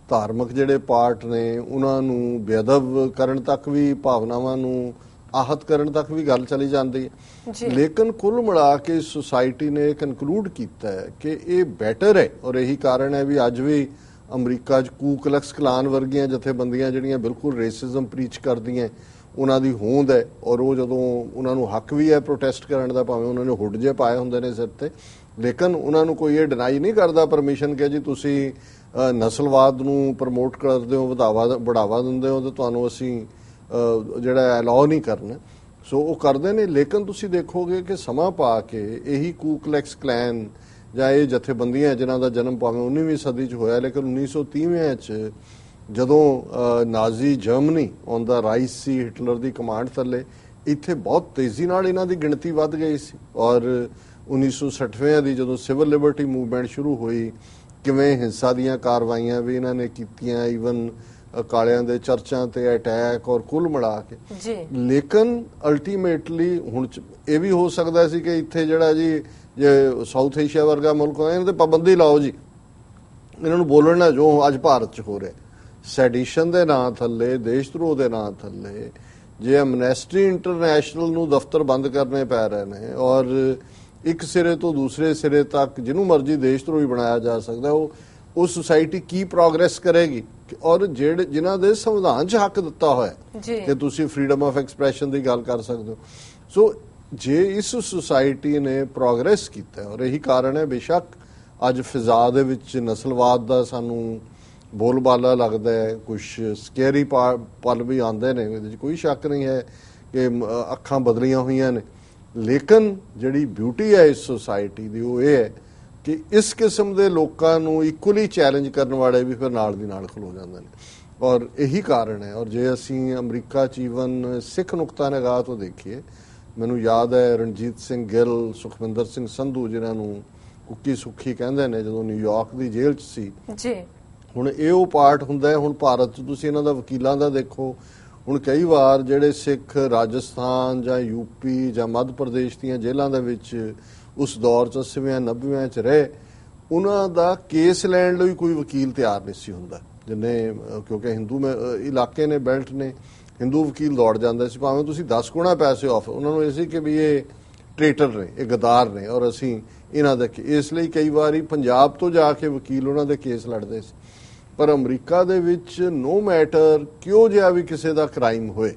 ਧਾਰਮਿਕ ਜਿਹੜੇ ਪਾਰਟ ਨੇ ਉਹਨਾਂ ਨੂੰ ਬੇਅਦਬ ਕਰਨ ਤੱਕ ਵੀ, ਭਾਵਨਾਵਾਂ ਨੂੰ ਆਹਤ ਕਰਨ ਤੱਕ ਵੀ ਗੱਲ ਚਲੀ ਜਾਂਦੀ ਹੈ। ਲੇਕਿਨ ਕੁੱਲ ਮਿਲਾ ਕੇ ਸੁਸਾਇਟੀ ਨੇ ਕਨਕਲੂਡ ਕੀਤਾ ਹੈ ਕਿ ਇਹ ਬੈਟਰ ਹੈ, ਔਰ ਇਹੀ ਕਾਰਨ ਹੈ ਵੀ ਅੱਜ ਵੀ ਅਮਰੀਕਾ 'ਚ ਕੂ ਕਲਕਸ ਕਲਾਨ ਵਰਗੀਆਂ ਜਥੇਬੰਦੀਆਂ ਜਿਹੜੀਆਂ ਬਿਲਕੁਲ ਰੇਸਿਜ਼ਮ ਪ੍ਰੀਚ ਕਰਦੀਆਂ ਉਹਨਾਂ ਦੀ ਹੋਂਦ ਹੈ। ਔਰ ਉਹ ਜਦੋਂ ਉਹਨਾਂ ਨੂੰ ਹੱਕ ਵੀ ਹੈ ਪ੍ਰੋਟੈਸਟ ਕਰਨ ਦਾ, ਭਾਵੇਂ ਉਹਨਾਂ ਨੇ ਹੁੱਡ ਜੇ ਪਾਏ ਹੁੰਦੇ ਨੇ ਸਿਰ ਤੇ, ਲੇਕਿਨ ਉਹਨਾਂ ਨੂੰ ਕੋਈ ਇਹ ਡਿਨਾਈ ਨਹੀਂ ਕਰਦਾ ਪਰਮਿਸ਼ਨ ਕਿ ਜੀ ਤੁਸੀਂ ਨਸਲਵਾਦ ਨੂੰ ਪ੍ਰਮੋਟ ਕਰਦੇ ਹੋ, बढ़ावा ਦਿੰਦੇ ਹੋ, ਤੇ ਤੁਹਾਨੂੰ ਅਸੀਂ ਜਿਹੜਾ ਅਲਾਉ ਨਹੀਂ ਕਰਨਾ। ਸੋ ਉਹ ਕਰਦੇ ਨੇ। ਲੇਕਿਨ ਤੁਸੀਂ ਦੇਖੋਗੇ ਕਿ ਸਮਾਂ ਪਾ ਕੇ ਇਹੀ ਕੂ ਕਲੈਕਸ ਕਲੈਨ ਜਾਂ ਇਹ ਜਥੇਬੰਦੀਆਂ ਜਿਨ੍ਹਾਂ ਦਾ ਜਨਮ ਭਾਵੇਂ 19ਵੀਂ ਸਦੀ 'ਚ ਹੋਇਆ, ਲੇਕਿਨ 1930 'ਚ ਜਦੋਂ Nazi Germany on the rise ਸੀ ਹਿਟਲਰ ਦੀ ਕਮਾਂਡ ਥੱਲੇ, ਇੱਥੇ ਬਹੁਤ ਤੇਜ਼ੀ ਨਾਲ ਇਹਨਾਂ ਦੀ ਗਿਣਤੀ ਵੱਧ ਗਈ ਸੀ। ਔਰ 1960 ਦੀ ਜਦੋਂ ਸਿਵਲ ਲਿਬਰਟੀ ਮੂਵਮੈਂਟ ਸ਼ੁਰੂ ਹੋਈ, ਕਿਵੇਂ ਹਿੰਸਾ ਦੀਆਂ ਕਾਰਵਾਈਆਂ ਵੀ ਇਹਨਾਂ ਨੇ ਕੀਤੀਆਂ, ਈਵਨ ਕਾਲਿਆਂ ਦੇ ਚਰਚਾਂ ਤੇ ਅਟੈਕ, ਔਰ ਕੁੱਲ ਮਿਲਾ ਕੇ। ਲੇਕਿਨ ਅਲਟੀਮੇਟਲੀ ਹੁਣ ਇਹ ਵੀ ਹੋ ਸਕਦਾ ਸੀ ਕਿ ਇੱਥੇ ਜਿਹੜਾ ਜੀ ਜੇ ਸਾਊਥ ਏਸ਼ੀਆ ਵਰਗਾ ਮੁਲਕ ਹੋਇਆ, ਇਹਨਾਂ ਤੇ ਪਾਬੰਦੀ ਲਾਓ ਜੀ, ਇਹਨਾਂ ਨੂੰ ਬੋਲਣ ਨਾ, ਜੋ ਅੱਜ ਭਾਰਤ 'ਚ ਹੋ ਰਿਹਾ ਸੈਡੀਸ਼ਨ ਦੇ ਨਾਂ ਥੱਲੇ, ਦੇਸ਼ ਧਰੋਹ ਦੇ ਨਾਂ ਥੱਲੇ, ਜੇ ਐਮਨੈਸਟੀ ਇੰਟਰਨੈਸ਼ਨਲ ਨੂੰ ਦਫ਼ਤਰ ਬੰਦ ਕਰਨੇ ਪੈ ਰਹੇ ਨੇ, ਔਰ ਇੱਕ ਸਿਰੇ ਤੋਂ ਦੂਸਰੇ ਸਿਰੇ ਤੱਕ ਜਿਹਨੂੰ ਮਰਜ਼ੀ ਦੇਸ਼ ਧਰੋਹੀ ਬਣਾਇਆ ਜਾ ਸਕਦਾ, ਉਹ ਸੁਸਾਇਟੀ ਕੀ ਪ੍ਰੋਗਰੈਸ ਕਰੇਗੀ? ਔਰ ਜਿਹੜੇ ਜਿਨ੍ਹਾਂ ਦੇ ਸੰਵਿਧਾਨ 'ਚ ਹੱਕ ਦਿੱਤਾ ਹੋਇਆ ਕਿ ਤੁਸੀਂ ਫਰੀडम ਆਫ ਐਕਸਪ੍ਰੈਸ਼ਨ ਦੀ ਗੱਲ ਕਰ ਸਕਦੇ ਹੋ। ਸੋ ਜੇ ਇਸ ਸੁਸਾਇਟੀ ਨੇ ਪ੍ਰੋਗਰੈਸ ਕੀਤਾ, ਔਰ ਇਹੀ ਕਾਰਨ ਹੈ ਬੇਸ਼ੱਕ ਅੱਜ ਫਿਜ਼ਾ ਦੇ ਵਿੱਚ ਨਸਲਵਾਦ ਦਾ ਸਾਨੂੰ ਬੋਲਬਾਲਾ ਲੱਗਦਾ ਹੈ, ਕੁਝ ਸਕੈਰੀ ਪਲ ਵੀ ਆਉਂਦੇ ਨੇ, ਇਹਦੇ 'ਚ ਕੋਈ ਸ਼ੱਕ ਨਹੀਂ ਹੈ ਕਿ ਅੱਖਾਂ ਬਦਲੀਆਂ ਹੋਈਆਂ ਨੇ। ਲੇਕਿਨ ਜਿਹੜੀ ਬਿਊਟੀ ਹੈ ਇਸ ਸੁਸਾਇਟੀ ਦੀ ਉਹ ਇਹ ਹੈ ਕਿ ਇਸ ਕਿਸਮ ਦੇ ਲੋਕਾਂ ਨੂੰ ਇਕੁਅਲੀ ਚੈਲੰਜ ਕਰਨ ਵਾਲੇ ਵੀ ਫਿਰ ਨਾਲ ਦੀ ਨਾਲ ਖਲੋ ਜਾਂਦੇ ਨੇ, ਔਰ ਇਹੀ ਕਾਰਨ ਹੈ। ਔਰ ਜੇ ਅਸੀਂ ਅਮਰੀਕਾ 'ਚ ਈਵਨ ਸਿੱਖ ਨੁਕਤਾ ਨਿਗਾਹ ਤੋਂ ਦੇਖੀਏ, ਮੈਨੂੰ ਯਾਦ ਹੈ ਰਣਜੀਤ ਸਿੰਘ ਗਿੱਲ, ਸੁਖਵਿੰਦਰ ਸਿੰਘ ਸੰਧੂ, ਜਿਨ੍ਹਾਂ ਨੂੰ ਕੁੱਕੀ ਸੁੱਖੀ ਕਹਿੰਦੇ ਨੇ, ਜਦੋਂ ਨਿਊਯਾਰਕ ਦੀ ਜੇਲ੍ਹ 'ਚ ਸੀ ਜੀ। ਹੁਣ ਇਹ ਉਹ ਪਾਰਟ ਹੁੰਦਾ ਹੈ। ਹੁਣ ਭਾਰਤ 'ਚ ਤੁਸੀਂ ਇਹਨਾਂ ਦਾ ਵਕੀਲਾਂ ਦਾ ਦੇਖੋ, ਹੁਣ ਕਈ ਵਾਰ ਜਿਹੜੇ ਸਿੱਖ ਰਾਜਸਥਾਨ ਜਾਂ ਯੂਪੀ ਜਾਂ ਮੱਧ ਪ੍ਰਦੇਸ਼ ਦੀਆਂ ਜੇਲ੍ਹਾਂ ਦੇ ਵਿੱਚ ਉਸ ਦੌਰ 'ਚ 80ਵੇਂ 90ਵੇਂ 'ਚ ਰਹੇ, ਉਹਨਾਂ ਦਾ ਕੇਸ ਲੈਣ ਲਈ ਕੋਈ ਵਕੀਲ ਤਿਆਰ ਨਹੀਂ ਸੀ ਹੁੰਦਾ, ਜਿੰਨੇ ਕਿਉਂਕਿ ਹਿੰਦੂ ਇਲਾਕੇ ਨੇ, ਬੈਲਟ ਨੇ, ਹਿੰਦੂ ਵਕੀਲ ਦੌੜ ਜਾਂਦੇ ਸੀ, ਭਾਵੇਂ ਤੁਸੀਂ 10 ਗੁਣਾ ਪੈਸੇ ਆਫ। ਉਹਨਾਂ ਨੂੰ ਇਹ ਸੀ ਕਿ ਵੀ ਇਹ ਟ੍ਰੇਟਰ ਨੇ, ਇਹ ਗਦਾਰ ਨੇ, ਔਰ ਅਸੀਂ ਇਹਨਾਂ ਦੇ ਇਸ ਲਈ ਕਈ ਵਾਰੀ ਪੰਜਾਬ ਤੋਂ ਜਾ ਕੇ ਵਕੀਲ ਉਹਨਾਂ ਦੇ ਕੇਸ ਲੜਦੇ ਸੀ। ਪਰ ਅਮਰੀਕਾ ਦੇ ਵਿੱਚ ਨੋ ਮੈਟਰ ਕਿਉਂ ਜਿਹਾ ਵੀ ਕਿਸੇ ਦਾ ਕ੍ਰਾਈਮ ਹੋਏ,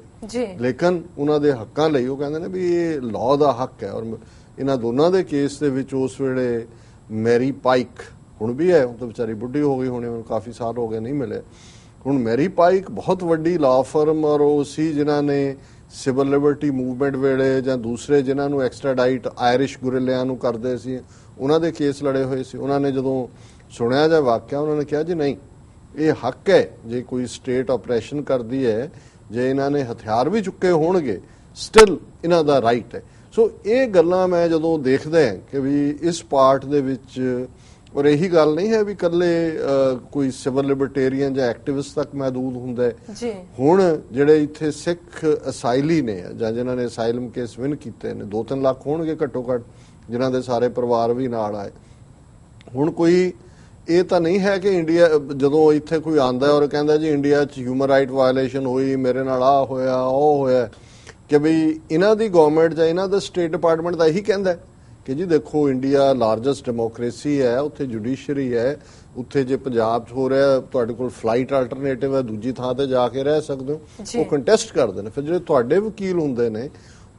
ਲੇਕਿਨ ਉਹਨਾਂ ਦੇ ਹੱਕਾਂ ਲਈ ਉਹ ਕਹਿੰਦੇ ਨੇ ਵੀ ਇਹ ਲਾਅ ਦਾ ਹੱਕ ਹੈ। ਔਰ ਇਹਨਾਂ ਦੋਨਾਂ ਦੇ ਕੇਸ ਦੇ ਵਿੱਚ ਉਸ ਵੇਲੇ ਮੈਰੀ ਪਾਈਕ, ਹੁਣ ਵੀ ਹੈ, ਉਹ ਤਾਂ ਵਿਚਾਰੀ ਬੁੱਢੀ ਹੋ ਗਈ ਹੋਣੀ, ਮੈਨੂੰ ਕਾਫੀ ਸਾਲ ਹੋ ਗਏ ਨਹੀਂ ਮਿਲੇ। ਹੁਣ ਮੈਰੀ ਪਾਈਕ ਬਹੁਤ ਵੱਡੀ ਲਾਅ ਫਰਮ, ਔਰ ਉਹ ਸੀ ਜਿਨ੍ਹਾਂ ਨੇ ਸਿਵਲ ਲਿਬਰਟੀ ਮੂਵਮੈਂਟ ਵੇਲੇ ਜਾਂ ਦੂਸਰੇ ਜਿਨ੍ਹਾਂ ਨੂੰ ਐਕਸਟ੍ਰਾਡਾਈਟ ਆਇਰਿਸ਼ ਗੁਰਿਲਿਆਂ ਨੂੰ ਕਰਦੇ ਸੀ, ਉਹਨਾਂ ਦੇ ਕੇਸ ਲੜੇ ਹੋਏ ਸੀ। ਉਹਨਾਂ ਨੇ ਜਦੋਂ ਸੁਣਿਆ ਜਾਂ ਵਾਕਿਆ, ਉਹਨਾਂ ਨੇ ਕਿਹਾ ਜੀ ਨਹੀਂ, ਇਹ ਹੱਕ ਹੈ, ਜੇ ਕੋਈ ਸਟੇਟ ਆਪਰੇਸ਼ਨ ਕਰਦੀ ਹੈ, ਜੇ ਇਹਨਾਂ ਨੇ ਹਥਿਆਰ ਵੀ ਚੁੱਕੇ ਹੋਣਗੇ, ਸਟਿਲ ਇਹਨਾਂ ਦਾ ਰਾਈਟ ਹੈ। ਸੋ ਇਹ ਗੱਲਾਂ ਮੈਂ ਜਦੋਂ ਦੇਖਦਾ ਕਿ ਵੀ ਇਸ ਪਾਰਟ ਦੇ ਵਿੱਚ, ਔਰ ਇਹੀ ਗੱਲ ਨਹੀਂ ਹੈ ਵੀ ਇਕੱਲੇ ਕੋਈ ਸਿਵਲ ਲਿਬਰਟੇਰੀਅਨ ਜਾਂ ਐਕਟਿਵਿਸਟ ਤੱਕ ਮਹਿਦੂਦ ਹੁੰਦਾ ਹੈ। ਹੁਣ ਜਿਹੜੇ ਇੱਥੇ ਸਿੱਖ ਅਸਾਈਲੀ ਨੇ ਜਾਂ ਜਿਨ੍ਹਾਂ ਨੇ ਅਸਾਈਲਮ ਕੇਸ ਵਿਨ ਕੀਤੇ ਨੇ, 2-3 ਲੱਖ ਹੋਣਗੇ ਘੱਟੋ ਘੱਟ, ਜਿਨ੍ਹਾਂ ਦੇ ਸਾਰੇ ਪਰਿਵਾਰ ਵੀ ਨਾਲ ਆਏ। ਹੁਣ ਕੋਈ ਇਹ ਤਾਂ ਨਹੀਂ ਹੈ ਕਿ ਇੰਡੀਆ ਜਦੋਂ ਇੱਥੇ ਕੋਈ ਆਉਂਦਾ ਔਰ ਕਹਿੰਦਾ ਜੀ ਇੰਡੀਆ 'ਚ ਹਿਊਮਨ ਰਾਈਟ ਵਾਇਲੇਸ਼ਨ ਹੋਈ, ਮੇਰੇ ਨਾਲ ਆਹ ਹੋਇਆ, ਉਹ ਹੋਇਆ, ਕਿ ਬਈ ਇਹਨਾਂ ਦੀ ਗਵਰਨਮੈਂਟ ਜਾਂ ਇਹਨਾਂ ਦਾ ਸਟੇਟ ਡਿਪਾਰਟਮੈਂਟ ਤਾਂ ਇਹੀ ਕਹਿੰਦਾ ਕਿ ਜੀ ਦੇਖੋ ਇੰਡੀਆ ਲਾਰਜੈਸਟ ਡੈਮੋਕ੍ਰੇਸੀ ਹੈ, ਉੱਥੇ ਜੁਡੀਸ਼ਰੀ ਹੈ, ਉੱਥੇ ਜੇ ਪੰਜਾਬ 'ਚ ਹੋ ਰਿਹਾ ਤੁਹਾਡੇ ਕੋਲ ਫਲਾਈਟ ਆਲਟਰਨੇਟਿਵ ਹੈ, ਦੂਜੀ ਥਾਂ ਤੇ ਜਾ ਕੇ ਰਹਿ ਸਕਦੇ ਹੋ, ਉਹ ਕੰਟੈਸਟ ਕਰਦੇ ਨੇ। ਫਿਰ ਜਿਹੜੇ ਤੁਹਾਡੇ ਵਕੀਲ ਹੁੰਦੇ ਨੇ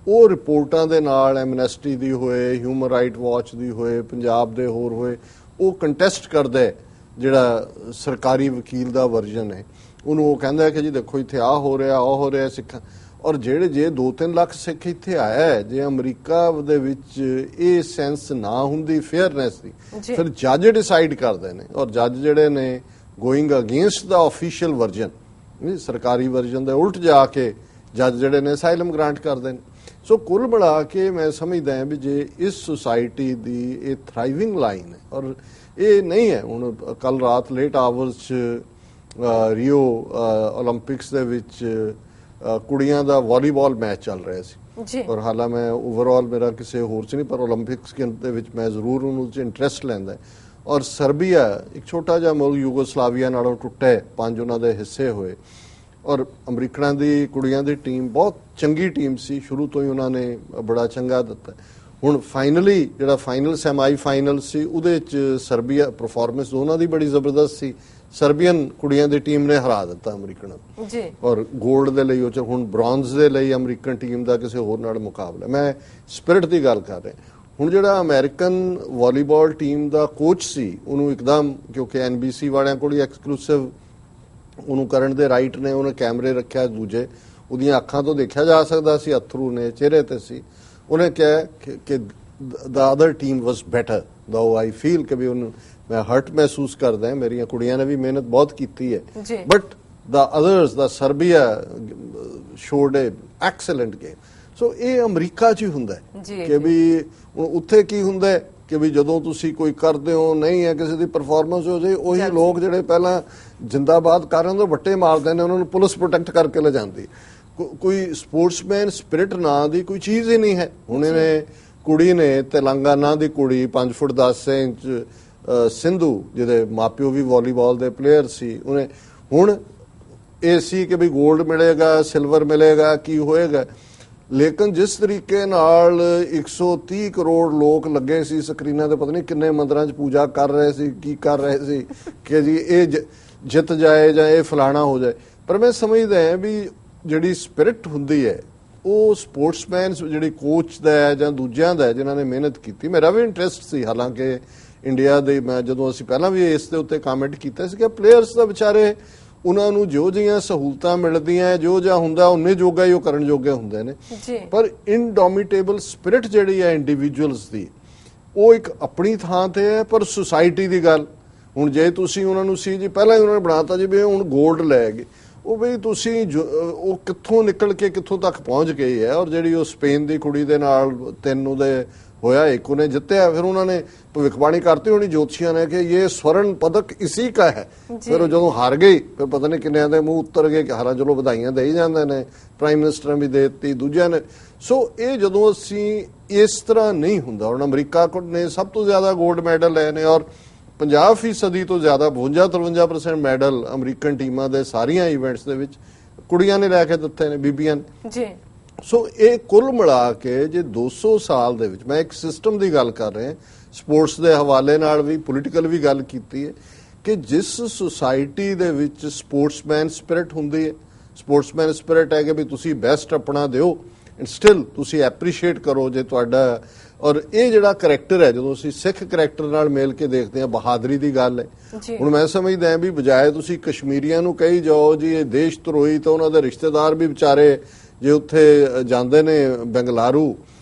ਉਹ ਰਿਪੋਰਟਾਂ ਦੇ ਨਾਲ, ਐਮਨੈਸਟੀ ਦੀ ਹੋਏ, ਹਿਊਮਨ ਰਾਈਟ ਵਾਚ ਦੀ ਹੋਏ, ਪੰਜਾਬ ਦੇ ਹੋਰ ਹੋਏ, ਉਹ ਕੰਟੈਸਟ ਕਰਦਾ ਹੈ। ਜਿਹੜਾ ਸਰਕਾਰੀ ਵਕੀਲ ਦਾ ਵਰਜ਼ਨ ਹੈ ਉਹਨੂੰ ਉਹ ਕਹਿੰਦਾ ਕਿ ਜੀ ਦੇਖੋ ਇੱਥੇ ਆਹ ਹੋ ਰਿਹਾ, ਉਹ ਹੋ ਰਿਹਾ ਸਿੱਖਾਂ। ਔਰ ਜਿਹੜੇ ਜੇ 2-3 ਲੱਖ ਸਿੱਖ ਇੱਥੇ ਆਇਆ ਹੈ, ਜੇ ਅਮਰੀਕਾ ਦੇ ਵਿੱਚ ਇਹ ਸੈਂਸ ਨਾ ਹੁੰਦੀ ਫੇਅਰਨੈਸ ਦੀ, ਫਿਰ ਜੱਜ ਡਿਸਾਈਡ ਕਰਦੇ ਨੇ, ਔਰ ਜੱਜ ਜਿਹੜੇ ਨੇ ਗੋਇੰਗ ਅਗੇਂਸਟ ਦਾ ਆਫੀਸ਼ੀਅਲ ਵਰਜ਼ਨ, ਸਰਕਾਰੀ ਵਰਜ਼ਨ ਦੇ ਉਲਟ ਜਾ ਕੇ ਜੱਜ ਜਿਹੜੇ ਨੇ ਅਸਾਈਲਮ ਗ੍ਰਾਂਟ ਕਰਦੇ ਨੇ। ਸੋ ਕੁੱਲ ਮਿਲਾ ਕੇ ਮੈਂ ਸਮਝਦਾ ਹਾਂ ਵੀ ਜੇ ਇਸ ਸੁਸਾਇਟੀ ਦੀ ਇਹ ਥਰਾਈਵਿੰਗ ਲਾਈਨ ਹੈ, ਔਰ ਇਹ ਨਹੀਂ ਹੈ। ਹੁਣ ਕੱਲ ਰਾਤ ਲੇਟ ਆਵਰਸ 'ਚ ਰੀਓ ਓਲੰਪਿਕਸ ਦੇ ਵਿੱਚ ਕੁੜੀਆਂ ਦਾ ਵਾਲੀਬਾਲ ਮੈਚ ਚੱਲ ਰਿਹਾ ਸੀ ਜੀ ਔਰ ਹਾਲਾਂ ਮੈਂ ਓਵਰਆਲ ਮੇਰਾ ਕਿਸੇ ਹੋਰ ਚ ਨਹੀਂ ਪਰ 올림픽ਸ ਦੇ ਵਿੱਚ ਮੈਂ ਜ਼ਰੂਰ ਉਹਨੂੰ ਚ ਇੰਟਰਸਟ ਲੈਂਦਾ ਔਰ ਸਰਬੀਆ ਇੱਕ ਛੋਟਾ ਜਿਹਾ ਮੁਲਕ ਯੂਗੋਸਲਾਵੀਆ ਨਾਲੋਂ ਟੁੱਟੇ 5 ਉਹਨਾਂ ਦੇ ਹਿੱਸੇ ਹੋਏ ਔਰ ਅਮਰੀਕਨਾਂ ਦੀ ਕੁੜੀਆਂ ਦੀ ਟੀਮ ਬਹੁਤ ਚੰਗੀ ਟੀਮ ਸੀ ਸ਼ੁਰੂ ਤੋਂ ਹੀ ਉਹਨਾਂ ਨੇ ਬੜਾ ਚੰਗਾ ਦਿੱਤਾ ਹੁਣ ਫਾਈਨਲੀ ਜਿਹੜਾ ਫਾਈਨਲ ਸੈਮੀ ਫਾਈਨਲ ਸੀ ਉਹਦੇ ਚ ਸਰਬੀਆ ਪਰਫਾਰਮੈਂਸ ਦੋਨਾਂ ਦੀ ਬੜੀ ਜ਼ਬਰਦਸਤ ਸੀ ਸਰਬੀਅਨ ਕੁੜੀਆਂ ਦੀ ਟੀਮ ਨੇ ਹਰਾ ਦਿੱਤਾ ਅਮਰੀਕਨਾਂ ਨੂੰ ਜੀ ਔਰ 골ਡ ਦੇ ਲਈ ਉਹ ਚ ਹੁਣ ਬ੍ਰੌਂਜ਼ ਦੇ ਲਈ ਅਮਰੀਕਨ ਟੀਮ ਦਾ ਕਿਸੇ ਹੋਰ ਨਾਲ ਮੁਕਾਬਲਾ ਮੈਂ ਸਪਿਰਿਟ ਦੀ ਗੱਲ ਕਰ ਰਿਹਾ ਹੁਣ ਜਿਹੜਾ ਅਮਰੀਕਨ ਵਾਲੀਬਾਲ ਟੀਮ ਦਾ ਕੋਚ ਸੀ ਉਹਨੂੰ ਇੱਕਦਮ ਕਿਉਂਕਿ NBC ਵਾਲਿਆਂ ਕੋਲ ਹੀ ਐਕਸਕਲੂਸਿਵ ਉਹਨੂੰ ਕਰਨ ਦੇ ਰਾਈਟ ਨੇ ਉਹਨੇ ਕੈਮਰੇ ਰੱਖਿਆ ਦੂਜੇ ਉਹਦੀਆਂ ਅੱਖਾਂ ਤੋਂ ਦੇਖਿਆ ਜਾ ਸਕਦਾ ਸੀ ਅਥਰੂ ਨੇ ਚਿਹਰੇ ਤੇ ਸੀ ਉਹਨੇ ਕਿਹਾ ਕਿ the other team was better though I feel ਕਿ ਵੀ ਉਹਨੂੰ ਮੈਂ ਹਰਟ ਮਹਿਸੂਸ ਕਰਦਾ ਮੇਰੀਆਂ ਕੁੜੀਆਂ ਨੇ ਵੀ ਮਿਹਨਤ ਬਹੁਤ ਕੀਤੀ ਹੈ but the others the Serbia showed a excellent game ਸੋ ਇਹ ਅਮਰੀਕਾ 'ਚ ਹੀ ਹੁੰਦਾ ਕਿ ਵੀ ਉੱਥੇ ਕੀ ਹੁੰਦਾ ਕਿ ਵੀ ਜਦੋਂ ਤੁਸੀਂ ਕੋਈ ਕਰਦੇ ਹੋ ਨਹੀਂ ਹੈ ਕਿਸੇ ਦੀ ਪਰਫਾਰਮੈਂਸ ਹੋ ਜਾਏ ਉਹੀ ਲੋਕ ਜਿਹੜੇ ਪਹਿਲਾਂ ਜਿੰਦਾਬਾਦ ਕਰ ਰਹੇ ਹੁੰਦੇ ਵੱਟੇ ਮਾਰਦੇ ਨੇ ਉਹਨਾਂ ਨੂੰ ਪੁਲਿਸ ਪ੍ਰੋਟੈਕਟ ਕਰਕੇ ਲੈ ਜਾਂਦੀ ਕੋਈ ਸਪੋਰਟਸਮੈਨ ਸਪਿਰਿਟ ਨਾਂ ਦੀ ਕੋਈ ਚੀਜ਼ ਹੀ ਨਹੀਂ ਹੈ ਹੁਣ ਇਹਨੇ ਕੁੜੀ ਨੇ ਤੇਲੰਗਾਨਾ ਦੀ ਕੁੜੀ 5 ਫੁੱਟ 10 ਇੰਚ ਸਿੰਧੂ ਜਿਹਦੇ ਮਾਪਿਓ ਵੀ ਵਾਲੀਬਾਲ ਦੇ ਪਲੇਅਰ ਸੀ ਉਹਨੇ ਹੁਣ ਇਹ ਸੀ ਕਿ ਵੀ 골ਡ ਮਿਲੇਗਾ ਸਿਲਵਰ ਮਿਲੇਗਾ ਕੀ ਹੋਏਗਾ ਲੇਕਿਨ ਜਿਸ ਤਰੀਕੇ ਨਾਲ 130 ਕਰੋੜ ਲੋਕ ਲੱਗੇ ਸੀ ਸਕਰੀਨਾਂ ਤੇ ਪਤਾ ਨਹੀਂ ਕਿੰਨੇ ਮੰਦਰਾਂ 'ਚ ਪੂਜਾ ਕਰ ਰਹੇ ਸੀ ਕੀ ਕਰ ਰਹੇ ਸੀ ਕਿ ਜੀ ਇਹ ਜਿੱਤ ਜਾਏ ਜਾਂ ਇਹ ਫਲਾਣਾ ਹੋ ਜਾਏ ਪਰ ਮੈਂ ਸਮਝਦਾ ਹਾਂ ਵੀ ਜਿਹੜੀ ਸਪਿਰਿਟ ਹੁੰਦੀ ਹੈ ਉਹ ਸਪੋਰਟਸਮੈਨ ਜਿਹੜੀ ਕੋਚ ਦਾ ਹੈ ਜਾਂ ਦੂਜਿਆਂ ਦਾ ਜਿਨ੍ਹਾਂ ਨੇ ਮਿਹਨਤ ਕੀਤੀ ਮੇਰਾ ਵੀ ਇੰਟਰਸਟ ਸੀ ਹਾਲਾਂਕਿ ਇੰਡੀਆ ਦੇ ਮੈਂ ਜਦੋਂ ਅਸੀਂ ਪਹਿਲਾਂ ਵੀ ਇਸ ਦੇ ਉੱਤੇ ਕਮੈਂਟ ਕੀਤਾ ਸੀ ਕਿ ਪਲੇਅਰਸ ਦਾ ਵਿਚਾਰੇ ਉਹਨਾਂ ਨੂੰ ਜੋ ਜਿਹੀਆਂ ਸਹੂਲਤਾਂ ਮਿਲਦੀਆਂ ਜੋ ਜਿਹਾ ਹੁੰਦਾ ਉਹਨੇ ਜੋਗਾ ਹੀ ਉਹ ਕਰਨ ਜੋਗੇ ਹੁੰਦੇ ਨੇ ਪਰ ਇਨਡੋਮਿਟੇਬਲ ਸਪਿਰਿਟ ਜਿਹੜੀ ਹੈ ਇੰਡੀਵਿਜੂਅਲਸ ਦੀ ਉਹ ਇੱਕ ਆਪਣੀ ਥਾਂ ਤੇ ਹੈ ਪਰ ਸੁਸਾਇਟੀ ਦੀ ਗੱਲ ਹੁਣ ਜੇ ਤੁਸੀਂ ਉਹਨਾਂ ਨੂੰ ਸੀ ਜੀ ਪਹਿਲਾਂ ਹੀ ਉਹਨਾਂ ਨੇ ਬਣਾਤਾ ਜੀ ਵੀ ਹੁਣ 골ਡ ਲੈ ਗਏ ਉਹ ਵੀ ਤੁਸੀਂ ਉਹ ਕਿੱਥੋਂ ਨਿਕਲ ਕੇ ਕਿੱਥੋਂ ਤੱਕ ਪਹੁੰਚ ਗਏ ਹੈ ਔਰ ਜਿਹੜੀ ਉਹ ਸਪੇਨ ਦੀ ਕੁੜੀ ਦੇ ਨਾਲ 3 ਉਹਦੇ ਹੋਇਆ ਇੱਕ ਉਹਨੇ ਜਿੱਤਿਆ ਫਿਰ ਉਹਨਾਂ ਨੇ ਭਵਿੱਖਬਾਣੀ ਕਰਤੀ ਹੋਣੀ ਜੋਤਸ਼ੀਆਂ ਨੇ ਕਿ ਇਹ ਸਵਰਨ ਪਦਕ ਇਸੀ ਕਾ ਹੈ ਫਿਰ ਉਹ ਜਦੋਂ ਹਾਰ ਗਈ ਫਿਰ ਪਤਾ ਨਹੀਂ ਕਿੰਨਿਆਂ ਦੇ ਮੂੰਹ ਉੱਤਰ ਗਏ ਕਿ ਹਾਰਾਂ ਚਲੋ ਵਧਾਈਆਂ ਦੇ ਹੀ ਜਾਂਦੇ ਨੇ ਪ੍ਰਾਈਮ ਮਿਨਿਸਟਰ ਵੀ ਦੇ ਦਿੱਤੀ ਦੂਜਿਆਂ ਨੇ ਸੋ ਇਹ ਜਦੋਂ ਅਸੀਂ ਇਸ ਤਰ੍ਹਾਂ ਨਹੀਂ ਹੁੰਦਾ ਹੁਣ ਅਮਰੀਕਾ ਨੇ ਸਭ ਤੋਂ ਜ਼ਿਆਦਾ 골ਡ ਮੈਡਲ ਲਏ ਨੇ ਔਰ 50% ਤੋਂ ਜ਼ਿਆਦਾ 52-53% ਮੈਡਲ ਅਮਰੀਕਨ ਟੀਮਾਂ ਦੇ ਸਾਰੀਆਂ ਇਵੈਂਟਸ ਦੇ ਵਿੱਚ ਕੁੜੀਆਂ ਨੇ ਲੈ ਕੇ ਦਿੱਤੇ ਨੇ ਬੀਬੀਆਂ ਨੇ ਜੀ ਸੋ ਇਹ ਕੁੱਲ ਮਿਲਾ ਕੇ ਜੇ 200 ਸਾਲ ਦੇ ਵਿੱਚ ਮੈਂ ਇੱਕ ਸਿਸਟਮ ਦੀ ਗੱਲ ਕਰ ਰਿਹਾ ਸਪੋਰਟਸ ਦੇ ਹਵਾਲੇ ਨਾਲ ਵੀ ਪੋਲੀਟੀਕਲ ਵੀ ਗੱਲ ਕੀਤੀ ਹੈ ਕਿ ਜਿਸ ਸੁਸਾਇਟੀ ਦੇ ਵਿੱਚ ਸਪੋਰਟਸਮੈਨ ਸਪਿਰਿਟ ਹੁੰਦੀ ਹੈ ਸਪੋਰਟਸਮੈਨ ਸਪਿਰਿਟ ਹੈ ਕਿ ਵੀ ਤੁਸੀਂ ਬੈਸਟ ਆਪਣਾ ਦਿਓ ਐਂਡ ਸਟਿਲ ਤੁਸੀਂ ਐਪਰੀਸ਼ੀਏਟ ਕਰੋ ਜੇ ਤੁਹਾਡਾ ਔਰ ਇਹ ਜਿਹੜਾ ਕਰੈਕਟਰ ਹੈ ਜਦੋਂ ਅਸੀਂ ਸਿੱਖ ਕਰੈਕਟਰ ਨਾਲ ਮੇਲ ਕੇ ਦੇਖਦੇ ਹਾਂ ਬਹਾਦਰੀ ਦੀ ਗੱਲ ਹੈ ਹੁਣ ਮੈਂ ਸਮਝਦਾ ਹਾਂ ਵੀ ਬਜਾਏ ਤੁਸੀਂ ਕਸ਼ਮੀਰੀਆਂ ਨੂੰ ਕਹੀ ਜਾਓ ਜੀ ਇਹ ਦੇਸ਼ ਧਰੋਹੀ ਤਾਂ ਉਹਨਾਂ ਦੇ ਰਿਸ਼ਤੇਦਾਰ ਵੀ ਵਿਚਾਰੇ ਜੇ ਉੱਥੇ ਜਾਂਦੇ ਨੇ ਬੰਗਲਾਰੂ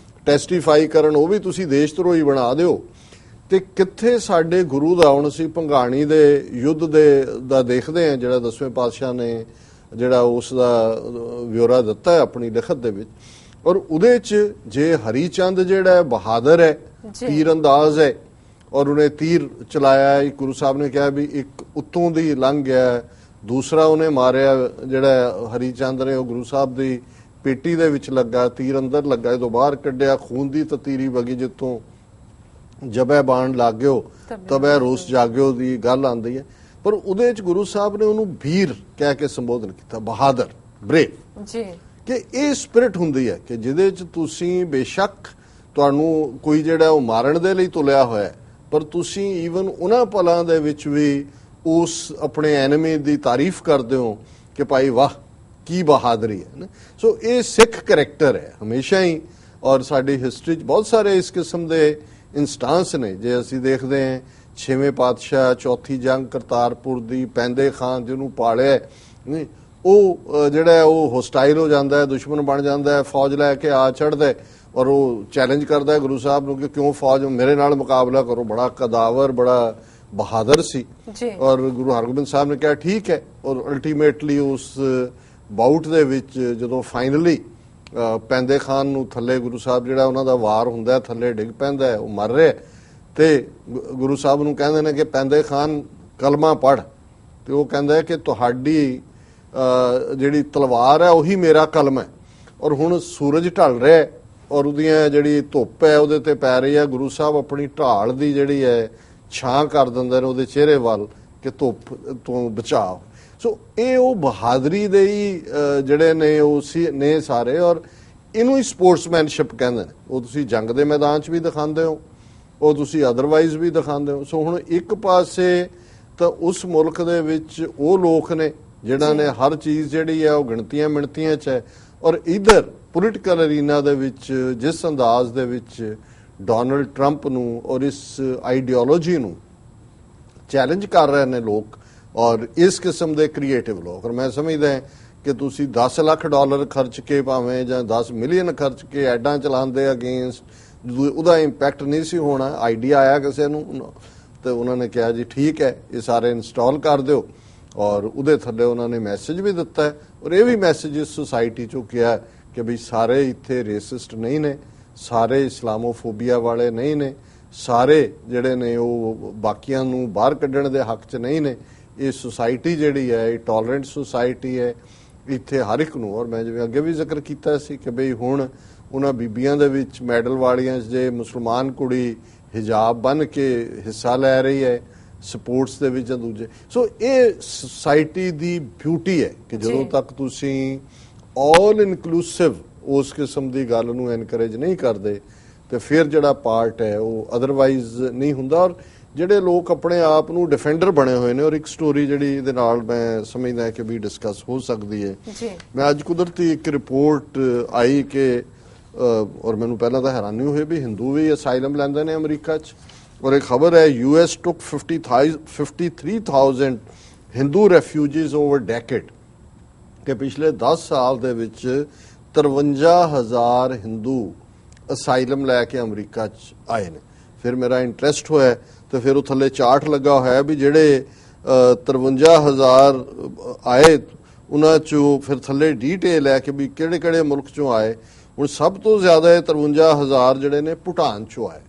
ਟੈਸਟੀਫਾਈ ਕਰਨ ਉਹ ਵੀ ਤੁਸੀਂ ਦੇਸ਼ ਧਰੋਹੀ ਬਣਾ ਦਿਓ ਤੇ ਕਿੱਥੇ ਸਾਡੇ ਗੁਰੂ ਦਾ ਹੁਣ ਅਸੀਂ ਭੰਗਾਣੀ ਦੇ ਯੁੱਧ ਦਾ ਦੇਖਦੇ ਹਾਂ ਜਿਹੜਾ 10ਵੇਂ ਪਾਤਸ਼ਾਹ ਨੇ ਜਿਹੜਾ ਉਸ ਦਾ ਵਿਉਰਾ ਦਿੱਤਾ ਹੈ ਆਪਣੀ ਲਿਖਤ ਦੇ ਵਿੱਚ ਔਰ ਉਹਦੇ 'ਚ ਜੇ ਹਰੀ ਚੰਦ ਜਿਹੜਾ ਬਹਾਦਰ ਹੈ ਤੀਰ ਅੰਦਾਜ਼ ਹੈ ਔਰ ਉਹਨੇ ਤੀਰ ਚਲਾਇਆ ਗੁਰੂ ਸਾਹਿਬ ਨੇ ਕਿਹਾ ਵੀ ਇੱਕ ਉੱਤੋਂ ਦੀ ਲੰਘ ਗਿਆ ਦੂਸਰਾ ਉਹਨੇ ਮਾਰਿਆ ਜਿਹੜਾ ਹਰੀ ਚੰਦ ਨੇ ਉਹ ਗੁਰੂ ਸਾਹਿਬ ਦੀ ਪੇਟੀ ਦੇ ਵਿੱਚ ਲੱਗਾ ਤੀਰ ਅੰਦਰ ਲੱਗਾ ਜਦੋਂ ਬਾਹਰ ਕੱਢਿਆ ਖੂਨ ਦੀ ਤਤੀਰੀ ਵਗੀ ਜਿੱਥੋਂ ਜਬੈ ਬਾਣ ਲੱਗਿਓ ਤਬੈ ਰੋਸ ਜਾਗਿਓ ਦੀ ਗੱਲ ਆਉਂਦੀ ਹੈ ਪਰ ਉਹਦੇ 'ਚ ਗੁਰੂ ਸਾਹਿਬ ਨੇ ਉਹਨੂੰ ਵੀਰ ਕਹਿ ਕੇ ਸੰਬੋਧਨ ਕੀਤਾ ਬਹਾਦਰ ਬ੍ਰੇਵ ਜੀ ਕਿ ਇਹ ਸਪਿਰਿਟ ਹੁੰਦੀ ਹੈ ਕਿ ਜਿਹਦੇ 'ਚ ਤੁਸੀਂ ਬੇਸ਼ੱਕ ਤੁਹਾਨੂੰ ਕੋਈ ਜਿਹੜਾ ਉਹ ਮਾਰਨ ਦੇ ਲਈ ਤੁਲਿਆ ਹੋਇਆ ਪਰ ਤੁਸੀਂ ਈਵਨ ਉਹਨਾਂ ਪਲਾਂ ਦੇ ਵਿੱਚ ਵੀ ਉਸ ਆਪਣੇ ਐਨਮੀ ਦੀ ਤਾਰੀਫ ਕਰਦੇ ਹੋ ਕਿ ਭਾਈ ਵਾਹ ਕੀ ਬਹਾਦਰੀ ਹੈ ਨਾ ਸੋ ਇਹ ਸਿੱਖ ਕਰੈਕਟਰ ਹੈ ਹਮੇਸ਼ਾ ਹੀ ਔਰ ਸਾਡੀ ਹਿਸਟਰੀ 'ਚ ਬਹੁਤ ਸਾਰੇ ਇਸ ਕਿਸਮ ਦੇ ਇੰਸਟੈਂਸ ਨੇ ਜੇ ਅਸੀਂ ਦੇਖਦੇ ਹਾਂ 6ਵੇਂ ਪਾਤਸ਼ਾਹ ਚੌਥੀ ਜੰਗ ਕਰਤਾਰਪੁਰ ਦੀ ਪੈਂਦੇ ਖਾਨ ਜਿਹਨੂੰ ਪਾਲਿਆ ਉਹ ਜਿਹੜਾ ਉਹ ਹੋਸਟਾਈਲ ਹੋ ਜਾਂਦਾ ਹੈ ਦੁਸ਼ਮਣ ਬਣ ਜਾਂਦਾ ਹੈ ਫੌਜ ਲੈ ਕੇ ਆ ਚੜ੍ਹਦਾ ਔਰ ਉਹ ਚੈਲੰਜ ਕਰਦਾ ਹੈ ਗੁਰੂ ਸਾਹਿਬ ਨੂੰ ਕਿ ਕਿਉਂ ਫੌਜ ਮੇਰੇ ਨਾਲ ਮੁਕਾਬਲਾ ਕਰੋ ਬੜਾ ਕਦਾਵਰ ਬੜਾ ਬਹਾਦਰ ਸੀ ਔਰ ਗੁਰੂ ਹਰਗੋਬਿੰਦ ਸਾਹਿਬ ਨੇ ਕਿਹਾ ਠੀਕ ਹੈ ਔਰ ਅਲਟੀਮੇਟਲੀ ਉਸ ਬਾਊਟ ਦੇ ਵਿੱਚ ਜਦੋਂ ਫਾਈਨਲੀ ਪੈਂਦੇ ਖਾਨ ਨੂੰ ਥੱਲੇ ਗੁਰੂ ਸਾਹਿਬ ਜਿਹੜਾ ਉਹਨਾਂ ਦਾ ਵਾਰ ਹੁੰਦਾ ਥੱਲੇ ਡਿੱਗ ਪੈਂਦਾ ਉਹ ਮਰ ਰਿਹਾ ਤੇ ਗੁਰੂ ਸਾਹਿਬ ਨੂੰ ਕਹਿੰਦੇ ਨੇ ਕਿ ਪੈਂਦੇ ਖਾਨ ਕਲਮਾ ਪੜ੍ਹ ਤੇ ਉਹ ਕਹਿੰਦਾ ਕਿ ਤੁਹਾਡੀ ਜਿਹੜੀ ਤਲਵਾਰ ਹੈ ਉਹੀ ਮੇਰਾ ਕਲਮ ਹੈ। ਔਰ ਹੁਣ ਸੂਰਜ ਢਲ ਰਿਹਾ ਔਰ ਉਹਦੀਆਂ ਜਿਹੜੀ ਧੁੱਪ ਹੈ ਉਹਦੇ ਤੇ ਪੈ ਰਹੀ ਹੈ, ਗੁਰੂ ਸਾਹਿਬ ਆਪਣੀ ਢਾਲ ਦੀ ਜਿਹੜੀ ਹੈ ਛਾਂ ਕਰ ਦਿੰਦੇ ਨੇ ਉਹਦੇ ਚਿਹਰੇ ਵੱਲ ਕਿ ਧੁੱਪ ਤੋਂ ਬਚਾਓ। ਸੋ ਇਹ ਉਹ ਬਹਾਦਰੀ ਦੇ ਹੀ ਜਿਹੜੇ ਨੇ ਉਹ ਨੇ ਸਾਰੇ, ਔਰ ਇਹਨੂੰ ਹੀ ਸਪੋਰਟਸਮੈਨਸ਼ਿਪ ਕਹਿੰਦੇ ਨੇ। ਉਹ ਤੁਸੀਂ ਜੰਗ ਦੇ ਮੈਦਾਨ 'ਚ ਵੀ ਦਿਖਾਉਂਦੇ ਹੋ, ਉਹ ਤੁਸੀਂ ਅਦਰਵਾਈਜ਼ ਵੀ ਦਿਖਾਉਂਦੇ ਹੋ। ਸੋ ਹੁਣ ਇੱਕ ਪਾਸੇ ਤਾਂ ਉਸ ਮੁਲਕ ਦੇ ਵਿੱਚ ਉਹ ਲੋਕ ਨੇ ਜਿਹੜਾ ਨੇ ਹਰ ਚੀਜ਼ ਜਿਹੜੀ ਹੈ ਉਹ ਗਿਣਤੀਆਂ ਮਿਣਤੀਆਂ 'ਚ ਹੈ, ਔਰ ਇਧਰ ਪੋਲੀਟੀਕਲ ਅਰੀਨਾ ਦੇ ਵਿੱਚ ਜਿਸ ਅੰਦਾਜ਼ ਦੇ ਵਿੱਚ ਡੋਨਲਡ ਟਰੰਪ ਨੂੰ ਔਰ ਇਸ ਆਈਡੀਓਲੋਜੀ ਨੂੰ ਚੈਲੰਜ ਕਰ ਰਹੇ ਨੇ ਲੋਕ, ਔਰ ਇਸ ਕਿਸਮ ਦੇ ਕ੍ਰੀਏਟਿਵ ਲੋਕ। ਔਰ ਮੈਂ ਸਮਝਦਾ ਕਿ ਤੁਸੀਂ $10 ਲੱਖ ਖਰਚ ਕੇ ਭਾਵੇਂ ਜਾਂ 10 ਮਿਲੀਅਨ ਖਰਚ ਕੇ ਐਡਾਂ ਚਲਾਉਂਦੇ ਅਗੇਂਸਟ, ਉਹਦਾ ਇੰਪੈਕਟ ਨਹੀਂ ਸੀ ਹੋਣਾ। ਆਈਡੀਆ ਆਇਆ ਕਿਸੇ ਨੂੰ ਤੇ ਉਹਨਾਂ ਨੇ ਕਿਹਾ ਜੀ ਠੀਕ ਹੈ ਇਹ ਸਾਰੇ ਇੰਸਟਾਲ ਕਰ ਦਿਓ, ਔਰ ਉਹਦੇ ਥੱਲੇ ਉਹਨਾਂ ਨੇ ਮੈਸੇਜ ਵੀ ਦਿੱਤਾ ਹੈ। ਔਰ ਇਹ ਵੀ ਮੈਸੇਜ ਇਸ ਸੁਸਾਇਟੀ ਚੋਂ ਕਿਹਾ ਕਿ ਵੀ ਸਾਰੇ ਇੱਥੇ ਰੇਸਿਸਟ ਨਹੀਂ ਨੇ, ਸਾਰੇ ਇਸਲਾਮੋਫੋਬੀਆ ਵਾਲੇ ਨਹੀਂ ਨੇ, ਸਾਰੇ ਜਿਹੜੇ ਨੇ ਉਹ ਬਾਕੀਆਂ ਨੂੰ ਬਾਹਰ ਕੱਢਣ ਦੇ ਹੱਕ 'ਚ ਨਹੀਂ ਨੇ। ਇਹ ਸੁਸਾਇਟੀ ਜਿਹੜੀ ਹੈ ਇਹ ਟੋਲਰੈਂਟ ਸੁਸਾਇਟੀ ਹੈ, ਇੱਥੇ ਹਰ ਇੱਕ ਨੂੰ। ਔਰ ਮੈਂ ਜਿਵੇਂ ਅੱਗੇ ਵੀ ਜ਼ਿਕਰ ਕੀਤਾ ਸੀ ਕਿ ਬਈ ਹੁਣ ਉਹਨਾਂ ਬੀਬੀਆਂ ਦੇ ਵਿੱਚ ਮੈਡਲ ਵਾਲੀਆਂ ਜੇ ਮੁਸਲਮਾਨ ਕੁੜੀ ਹਿਜਾਬ ਬੰਨ ਕੇ ਹਿੱਸਾ ਲੈ ਰਹੀ ਹੈ ਸਪੋਰਟਸ ਦੇ ਵਿੱਚ ਜਾਂ ਦੂਜੇ। ਸੋ ਇਹ ਸੁਸਾਇਟੀ ਦੀ ਬਿਊਟੀ ਹੈ ਕਿ ਜਦੋਂ ਤੱਕ ਤੁਸੀਂ ਆਲ ਇਨਕਲੂਸਿਵ ਉਸ ਕਿਸਮ ਦੀ ਗੱਲ ਨੂੰ ਐਨਕਰੇਜ ਨਹੀਂ ਕਰਦੇ ਤੇ ਫਿਰ ਜਿਹੜਾ ਪਾਰਟ ਹੈ ਉਹ ਅਦਰਵਾਈਜ਼ ਨਹੀਂ ਹੁੰਦਾ। ਔਰ ਜਿਹੜੇ ਲੋਕ ਆਪਣੇ ਆਪ ਨੂੰ ਡਿਫੈਂਡਰ ਬਣੇ ਹੋਏ ਨੇ, ਔਰ ਇੱਕ ਸਟੋਰੀ ਜਿਹੜੀ ਇਹਦੇ ਨਾਲ ਮੈਂ ਸਮਝਦਾ ਕਿ ਵੀ ਡਿਸਕਸ ਹੋ ਸਕਦੀ ਹੈ। ਮੈਂ ਅੱਜ ਕੁਦਰਤੀ ਇੱਕ ਰਿਪੋਰਟ ਆਈ ਕਿ ਔਰ ਮੈਨੂੰ ਪਹਿਲਾਂ ਤਾਂ ਹੈਰਾਨੀ ਹੋਈ ਵੀ ਹਿੰਦੂ ਵੀ ਅਸਾਈਲਮ ਲੈਂਦੇ ਨੇ ਅਮਰੀਕਾ 'ਚ। ਔਰ ਇੱਕ ਖਬਰ ਹੈ US took 53,000 Hindu refugees over decade, ਕਿ ਪਿਛਲੇ 10 ਸਾਲ ਦੇ ਵਿੱਚ 53,000 ਹਿੰਦੂ ਅਸਾਈਲਮ ਲੈ ਕੇ ਅਮਰੀਕਾ 'ਚ ਆਏ ਨੇ। ਫਿਰ ਮੇਰਾ ਇੰਟਰਸਟ ਹੋਇਆ ਤੇ ਫਿਰ ਉਹ ਥੱਲੇ ਚਾਰਟ ਲੱਗਾ ਹੋਇਆ ਵੀ ਜਿਹੜੇ 53,000 ਆਏ ਉਹਨਾਂ 'ਚੋਂ ਫਿਰ ਥੱਲੇ ਡੀਟੇਲ ਹੈ ਕਿ ਵੀ ਕਿਹੜੇ ਕਿਹੜੇ ਮੁਲਕ 'ਚੋਂ ਆਏ। ਹੁਣ ਸਭ ਤੋਂ ਜ਼ਿਆਦਾ 53,000 ਜਿਹੜੇ ਨੇ ਭੂਟਾਨ 'ਚੋਂ ਆਏ।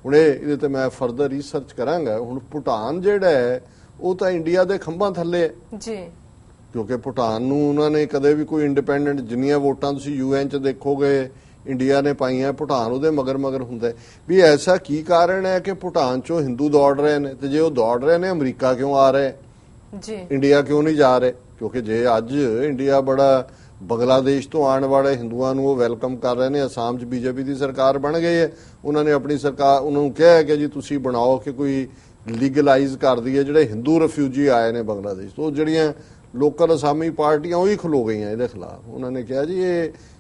ਹੁਣ ਇਹਦੇ ਤੇ ਮੈਂ ਫਰਦਰ ਰਿਸਰਚ ਕਰਾਂਗਾ। ਹੁਣ ਭੂਟਾਨ ਜਿਹੜਾ ਹੈ ਉਹ ਤਾਂ ਇੰਡੀਆ ਦੇ ਖੰਭਾਂ ਥੱਲੇ ਹੈ ਜੀ, ਕਿਉਂਕਿ ਭੂਟਾਨ ਨੂੰ ਉਹਨਾਂ ਨੇ ਕਦੇ ਵੀ ਕੋਈ ਇੰਡੀਪੈਂਡੈਂਟ, ਜਿੰਨੀਆਂ ਵੋਟਾਂ ਤੁਸੀਂ UN 'ਚ ਦੇਖੋਗੇ ਇੰਡੀਆ ਨੇ ਪਾਈਆਂ, ਭੂਟਾਨ ਉਹਦੇ ਮਗਰ ਹੁੰਦਾ ਵੀ। ਐਸਾ ਕੀ ਕਾਰਨ ਹੈ ਕਿ ਭੂਟਾਨ 'ਚੋਂ ਹਿੰਦੂ ਦੌੜ ਰਹੇ ਨੇ, ਤੇ ਜੇ ਉਹ ਦੌੜ ਰਹੇ ਨੇ ਅਮਰੀਕਾ ਕਿਉਂ ਆ ਰਹੇ ਜੀ, ਇੰਡੀਆ ਕਿਉਂ ਨਹੀਂ ਜਾ ਰਹੇ? ਕਿਉਂਕਿ ਜੇ ਅੱਜ ਇੰਡੀਆ ਬੜਾ ਬੰਗਲਾਦੇਸ਼ ਤੋਂ ਆਉਣ ਵਾਲੇ ਹਿੰਦੂਆਂ ਨੂੰ ਉਹ ਵੈਲਕਮ ਕਰ ਰਹੇ ਨੇ। ਅਸਾਮ 'ਚ BJP ਦੀ ਸਰਕਾਰ ਬਣ ਗਈ ਹੈ, ਉਹਨਾਂ ਨੇ ਆਪਣੀ ਸਰਕਾਰ ਉਹਨਾਂ ਨੂੰ ਕਿਹਾ ਕਿ ਜੀ ਤੁਸੀਂ ਬਣਾਓ ਕਿ ਕੋਈ ਲੀਗਲਾਈਜ਼ ਕਰ ਦਈਏ ਜਿਹੜੇ ਹਿੰਦੂ ਰਿਫਿਊਜੀ ਆਏ ਨੇ ਬੰਗਲਾਦੇਸ਼ ਤੋਂ। ਜਿਹੜੀਆਂ ਲੋਕਲ ਅਸਾਮੀ ਪਾਰਟੀਆਂ ਉਹ ਹੀ ਖਲੋ ਗਈਆਂ ਇਹਦੇ ਖਿਲਾਫ। ਉਹਨਾਂ ਨੇ ਕਿਹਾ ਜੀ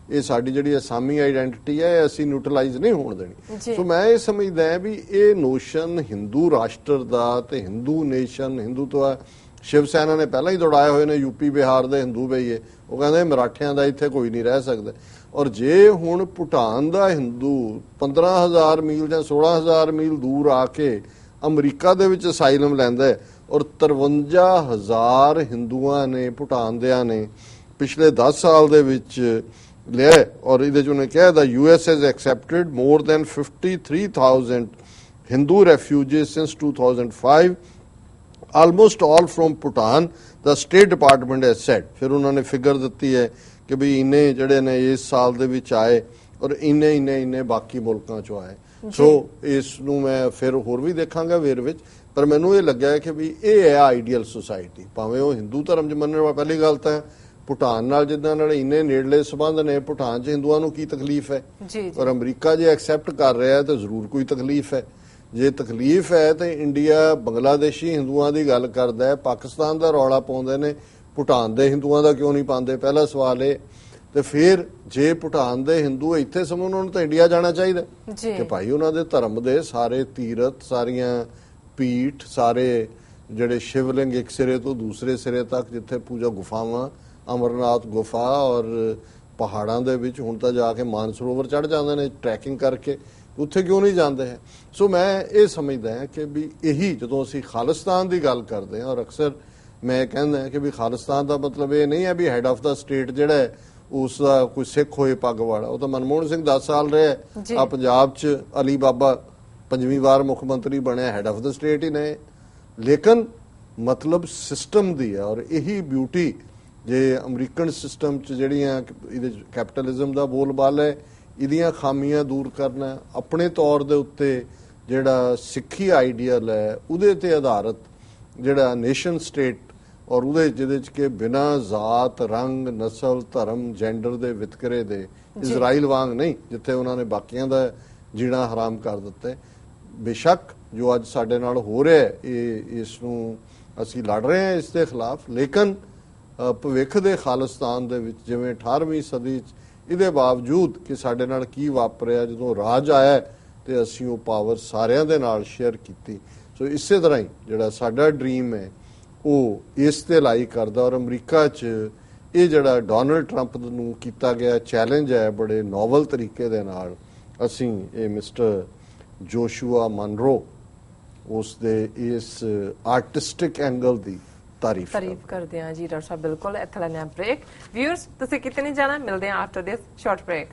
ਇਹ ਸਾਡੀ ਜਿਹੜੀ ਅਸਾਮੀ ਆਈਡੈਂਟੀਟੀ ਹੈ ਅਸੀਂ ਨਿਊਟਰਲਾਈਜ਼ ਨਹੀਂ ਹੋਣ ਦੇਣੀ। ਸੋ ਮੈਂ ਇਹ ਸਮਝਦਾ ਵੀ ਇਹ ਨੋਸ਼ਨ ਹਿੰਦੂ ਰਾਸ਼ਟਰ ਦਾ ਤੇ ਹਿੰਦੂ ਨੇਸ਼ਨ, ਹਿੰਦੂਤਵਾ ਸ਼ਿਵ ਸੈਨਾ ਨੇ ਪਹਿਲਾਂ ਹੀ ਦੌੜਾਏ ਹੋਏ ਨੇ। ਯੂਪੀ ਬਿਹਾਰ ਦੇ ਹਿੰਦੂ ਬਈਏ ਉਹ ਕਹਿੰਦੇ ਮਰਾਠਿਆਂ ਦਾ ਇੱਥੇ ਕੋਈ ਨਹੀਂ ਰਹਿ ਸਕਦਾ। ਔਰ ਜੇ ਹੁਣ ਭੂਟਾਨ ਦਾ ਹਿੰਦੂ 15,000 ਮੀਲ ਜਾਂ 16,000 ਮੀਲ ਦੂਰ ਆ ਕੇ ਅਮਰੀਕਾ ਦੇ ਵਿੱਚ ਅਸਾਈਲਮ ਲੈਂਦਾ, ਔਰ 53,000 ਹਿੰਦੂਆਂ ਨੇ ਭੂਟਾਨ ਦਿਆਂ ਨੇ ਪਿਛਲੇ 10 ਸਾਲ ਦੇ ਵਿੱਚ ਲਿਆ। ਔਰ ਇਹਦੇ 'ਚ ਉਹਨੇ ਕਿਹਾ ਦਾ US has accepted more than 53,000 Hindu refugees since 2005, almost all from Bhutan, the State Department has said। ਫਿਰ ਉਹਨਾਂ ਨੇ ਫਿਗਰ ਦਿੱਤੀ ਹੈ ਕਿ ਵੀ ਇੰਨੇ ਜਿਹੜੇ ਨੇ ਇਸ ਸਾਲ ਦੇ ਵਿੱਚ ਆਏ ਔਰ ਇੰਨੇ ਬਾਕੀ ਮੁਲਕਾਂ 'ਚੋਂ ਆਏ। ਸੋ ਇਸ ਨੂੰ ਮੈਂ ਫਿਰ ਹੋਰ ਵੀ ਦੇਖਾਂਗਾ ਵੇਰ ਵਿੱਚ, ਪਰ ਮੈਨੂੰ ਇਹ ਲੱਗਿਆ ਕਿ ਵੀ ਇਹ ਹੈ ਆਈਡੀਅਲ ਸੁਸਾਇਟੀ। ਭਾਵੇਂ ਉਹ ਹਿੰਦੂ ਧਰਮ 'ਚ ਮੰਨਣ ਵਾਲਾ, ਪਹਿਲੀ ਗੱਲ ਤਾਂ ਭੂਟਾਨ ਨਾਲ ਜਿੱਦਾਂ ਨਾਲ ਇੰਨੇ ਨੇੜਲੇ ਸੰਬੰਧ ਨੇ, ਭੂਟਾਨ 'ਚ ਹਿੰਦੂਆਂ ਨੂੰ ਕੀ ਤਕਲੀਫ ਹੈ? ਔਰ ਅਮਰੀਕਾ ਜੇ ਐਕਸੈਪਟ ਕਰ ਰਿਹਾ ਤਾਂ ਜ਼ਰੂਰ ਕੋਈ ਤਕਲੀਫ ਹੈ। ਜੇ ਤਕਲੀਫ ਹੈ ਤਾਂ ਇੰਡੀਆ ਬੰਗਲਾਦੇਸ਼ੀ ਹਿੰਦੂਆਂ ਦੀ ਗੱਲ ਕਰਦਾ ਹੈ, ਪਾਕਿਸਤਾਨ ਦਾ ਰੌਲਾ ਪਾਉਂਦੇ ਨੇ, ਭੂਟਾਨ ਦੇ ਹਿੰਦੂਆਂ ਦਾ ਕਿਉਂ ਨਹੀਂ ਪਾਉਂਦੇ? ਪਹਿਲਾ ਸਵਾਲ ਇਹ। ਤੇ ਫਿਰ ਜੇ ਭੂਟਾਨ ਦੇ ਹਿੰਦੂ ਇੱਥੇ ਸਮਝ, ਉਹਨਾਂ ਨੂੰ ਤਾਂ ਇੰਡੀਆ ਜਾਣਾ ਚਾਹੀਦਾ ਕਿ ਭਾਈ ਉਹਨਾਂ ਦੇ ਧਰਮ ਦੇ ਸਾਰੇ ਤੀਰਥ, ਸਾਰੀਆਂ ਪੀਠ, ਸਾਰੇ ਜਿਹੜੇ ਸ਼ਿਵਲਿੰਗ ਇੱਕ ਸਿਰੇ ਤੋਂ ਦੂਸਰੇ ਸਿਰੇ ਤੱਕ, ਜਿੱਥੇ ਪੂਜਾ ਗੁਫਾਵਾਂ, ਅਮਰਨਾਥ ਗੁਫਾ ਔਰ ਪਹਾੜਾਂ ਦੇ ਵਿੱਚ ਹੁਣ ਤਾਂ ਜਾ ਕੇ ਮਾਨਸਰੋਵਰ ਚੜ ਜਾਂਦੇ ਨੇ ਟਰੈਕਿੰਗ ਕਰਕੇ, ਉੱਥੇ ਕਿਉਂ ਨਹੀਂ ਜਾਂਦੇ ਹੈ? ਸੋ ਮੈਂ ਇਹ ਸਮਝਦਾ ਹਾਂ ਕਿ ਵੀ ਇਹੀ ਜਦੋਂ ਅਸੀਂ ਖਾਲਿਸਤਾਨ ਦੀ ਗੱਲ ਕਰਦੇ ਹਾਂ, ਔਰ ਅਕਸਰ ਮੈਂ ਕਹਿੰਦਾ ਕਿ ਵੀ ਖਾਲਿਸਤਾਨ ਦਾ ਮਤਲਬ ਇਹ ਨਹੀਂ ਹੈ ਵੀ ਹੈਡ ਆਫ ਦਾ ਸਟੇਟ ਜਿਹੜਾ ਹੈ ਉਸ ਦਾ ਕੋਈ ਸਿੱਖ ਹੋਏ ਪੱਗ ਵਾਲਾ। ਉਹ ਤਾਂ ਮਨਮੋਹਨ ਸਿੰਘ 10 ਸਾਲ ਰਿਹਾ ਆ ਪੰਜਾਬ 'ਚ, ਅਲੀ ਬਾਬਾ 5ਵੀਂ ਵਾਰ ਮੁੱਖ ਮੰਤਰੀ ਬਣਿਆ, ਹੈਡ ਆਫ ਦਾ ਸਟੇਟ ਹੀ ਨੇ। ਲੇਕਿਨ ਮਤਲਬ ਸਿਸਟਮ ਦੀ ਹੈ, ਔਰ ਇਹੀ ਬਿਊਟੀ ਜੇ ਅਮਰੀਕਨ ਸਿਸਟਮ 'ਚ ਜਿਹੜੀਆਂ ਇਹਦੇ ਕੈਪੀਟਲਿਜ਼ਮ ਦਾ ਬੋਲਬਾਲਾ ਹੈ, ਇਹਦੀਆਂ ਖਾਮੀਆਂ ਦੂਰ ਕਰਨਾ, ਆਪਣੇ ਤੌਰ ਦੇ ਉੱਤੇ ਜਿਹੜਾ ਸਿੱਖੀ ਆਈਡੀਅਲ ਹੈ ਉਹਦੇ ਤੇ ਆਧਾਰਿਤ ਜਿਹੜਾ ਨੇਸ਼ਨ ਸਟੇਟ ਔਰ ਉਹਦੇ ਜਿਹਦੇ 'ਚ ਕਿ ਬਿਨਾਂ ਜ਼ਾਤ, ਰੰਗ, ਨਸਲ, ਧਰਮ, ਜੈਂਡਰ ਦੇ ਵਿਤਕਰੇ ਦੇ, ਇਜ਼ਰਾਈਲ ਵਾਂਗ ਨਹੀਂ ਜਿੱਥੇ ਉਹਨਾਂ ਨੇ ਬਾਕੀਆਂ ਦਾ ਜੀਣਾ ਹਰਾਮ ਕਰ ਦਿੱਤਾ ਹੈ। ਬੇਸ਼ੱਕ ਜੋ ਅੱਜ ਸਾਡੇ ਨਾਲ ਹੋ ਰਿਹਾ ਹੈ ਇਸ ਨੂੰ ਅਸੀਂ ਲੜ ਰਹੇ ਹਾਂ ਇਸ ਦੇ ਖਿਲਾਫ, ਲੇਕਿਨ ਭਵਿੱਖ ਦੇ ਖਾਲਿਸਤਾਨ ਦੇ ਵਿੱਚ ਜਿਵੇਂ 18ਵੀਂ ਸਦੀ 'ਚ ਇਹਦੇ ਬਾਵਜੂਦ ਕਿ ਸਾਡੇ ਨਾਲ ਕੀ ਵਾਪਰਿਆ ਜਦੋਂ ਰਾਜ ਆਇਆ ਤੇ ਅਸੀਂ ਉਹ ਪਾਵਰ ਸਾਰਿਆਂ ਦੇ ਨਾਲ ਸ਼ੇਅਰ ਕੀਤੀ। ਸੋ ਇਸੇ ਤਰ੍ਹਾਂ ਹੀ ਜਿਹੜਾ ਸਾਡਾ ਡ੍ਰੀਮ ਹੈ ਉਹ ਇਸ ਤੇ ਲਾਈ ਕਰਦਾ। ਔਰ ਅਮਰੀਕਾ 'ਚ ਇਹ ਜਿਹੜਾ ਡੋਨਲਡ ਟਰੰਪ ਨੂੰ ਕੀਤਾ ਗਿਆ ਚੈਲੰਜ ਹੈ ਬੜੇ ਨੋਵਲ ਤਰੀਕੇ ਦੇ ਨਾਲ, ਅਸੀਂ ਇਹ ਮਿਸਟਰ ਜੋਸ਼ੂਆ ਮਨਰੋ ਉਸ ਦੇ ਇਸ ਆਰਟਿਸਟਿਕ ਐਂਗਲ ਦੀ ਤਾਰੀਫ ਕਰਦੇ ਹਾਂ ਜੀ ਡਾਕਟਰ ਸਾਹਿਬ। ਬਿਲਕੁਲ, ਇੱਥੇ ਲੈਣੇ ਆ ਬ੍ਰੇਕ। ਵਿਊਅਰਸ ਤੁਸੀਂ ਕਿਤੇ ਨਹੀਂ ਜਾਣਾ, ਮਿਲਦੇ ਹਾਂ ਆਫਟਰ ਦਿਸ ਸ਼ਾਰਟ ਬ੍ਰੇਕ।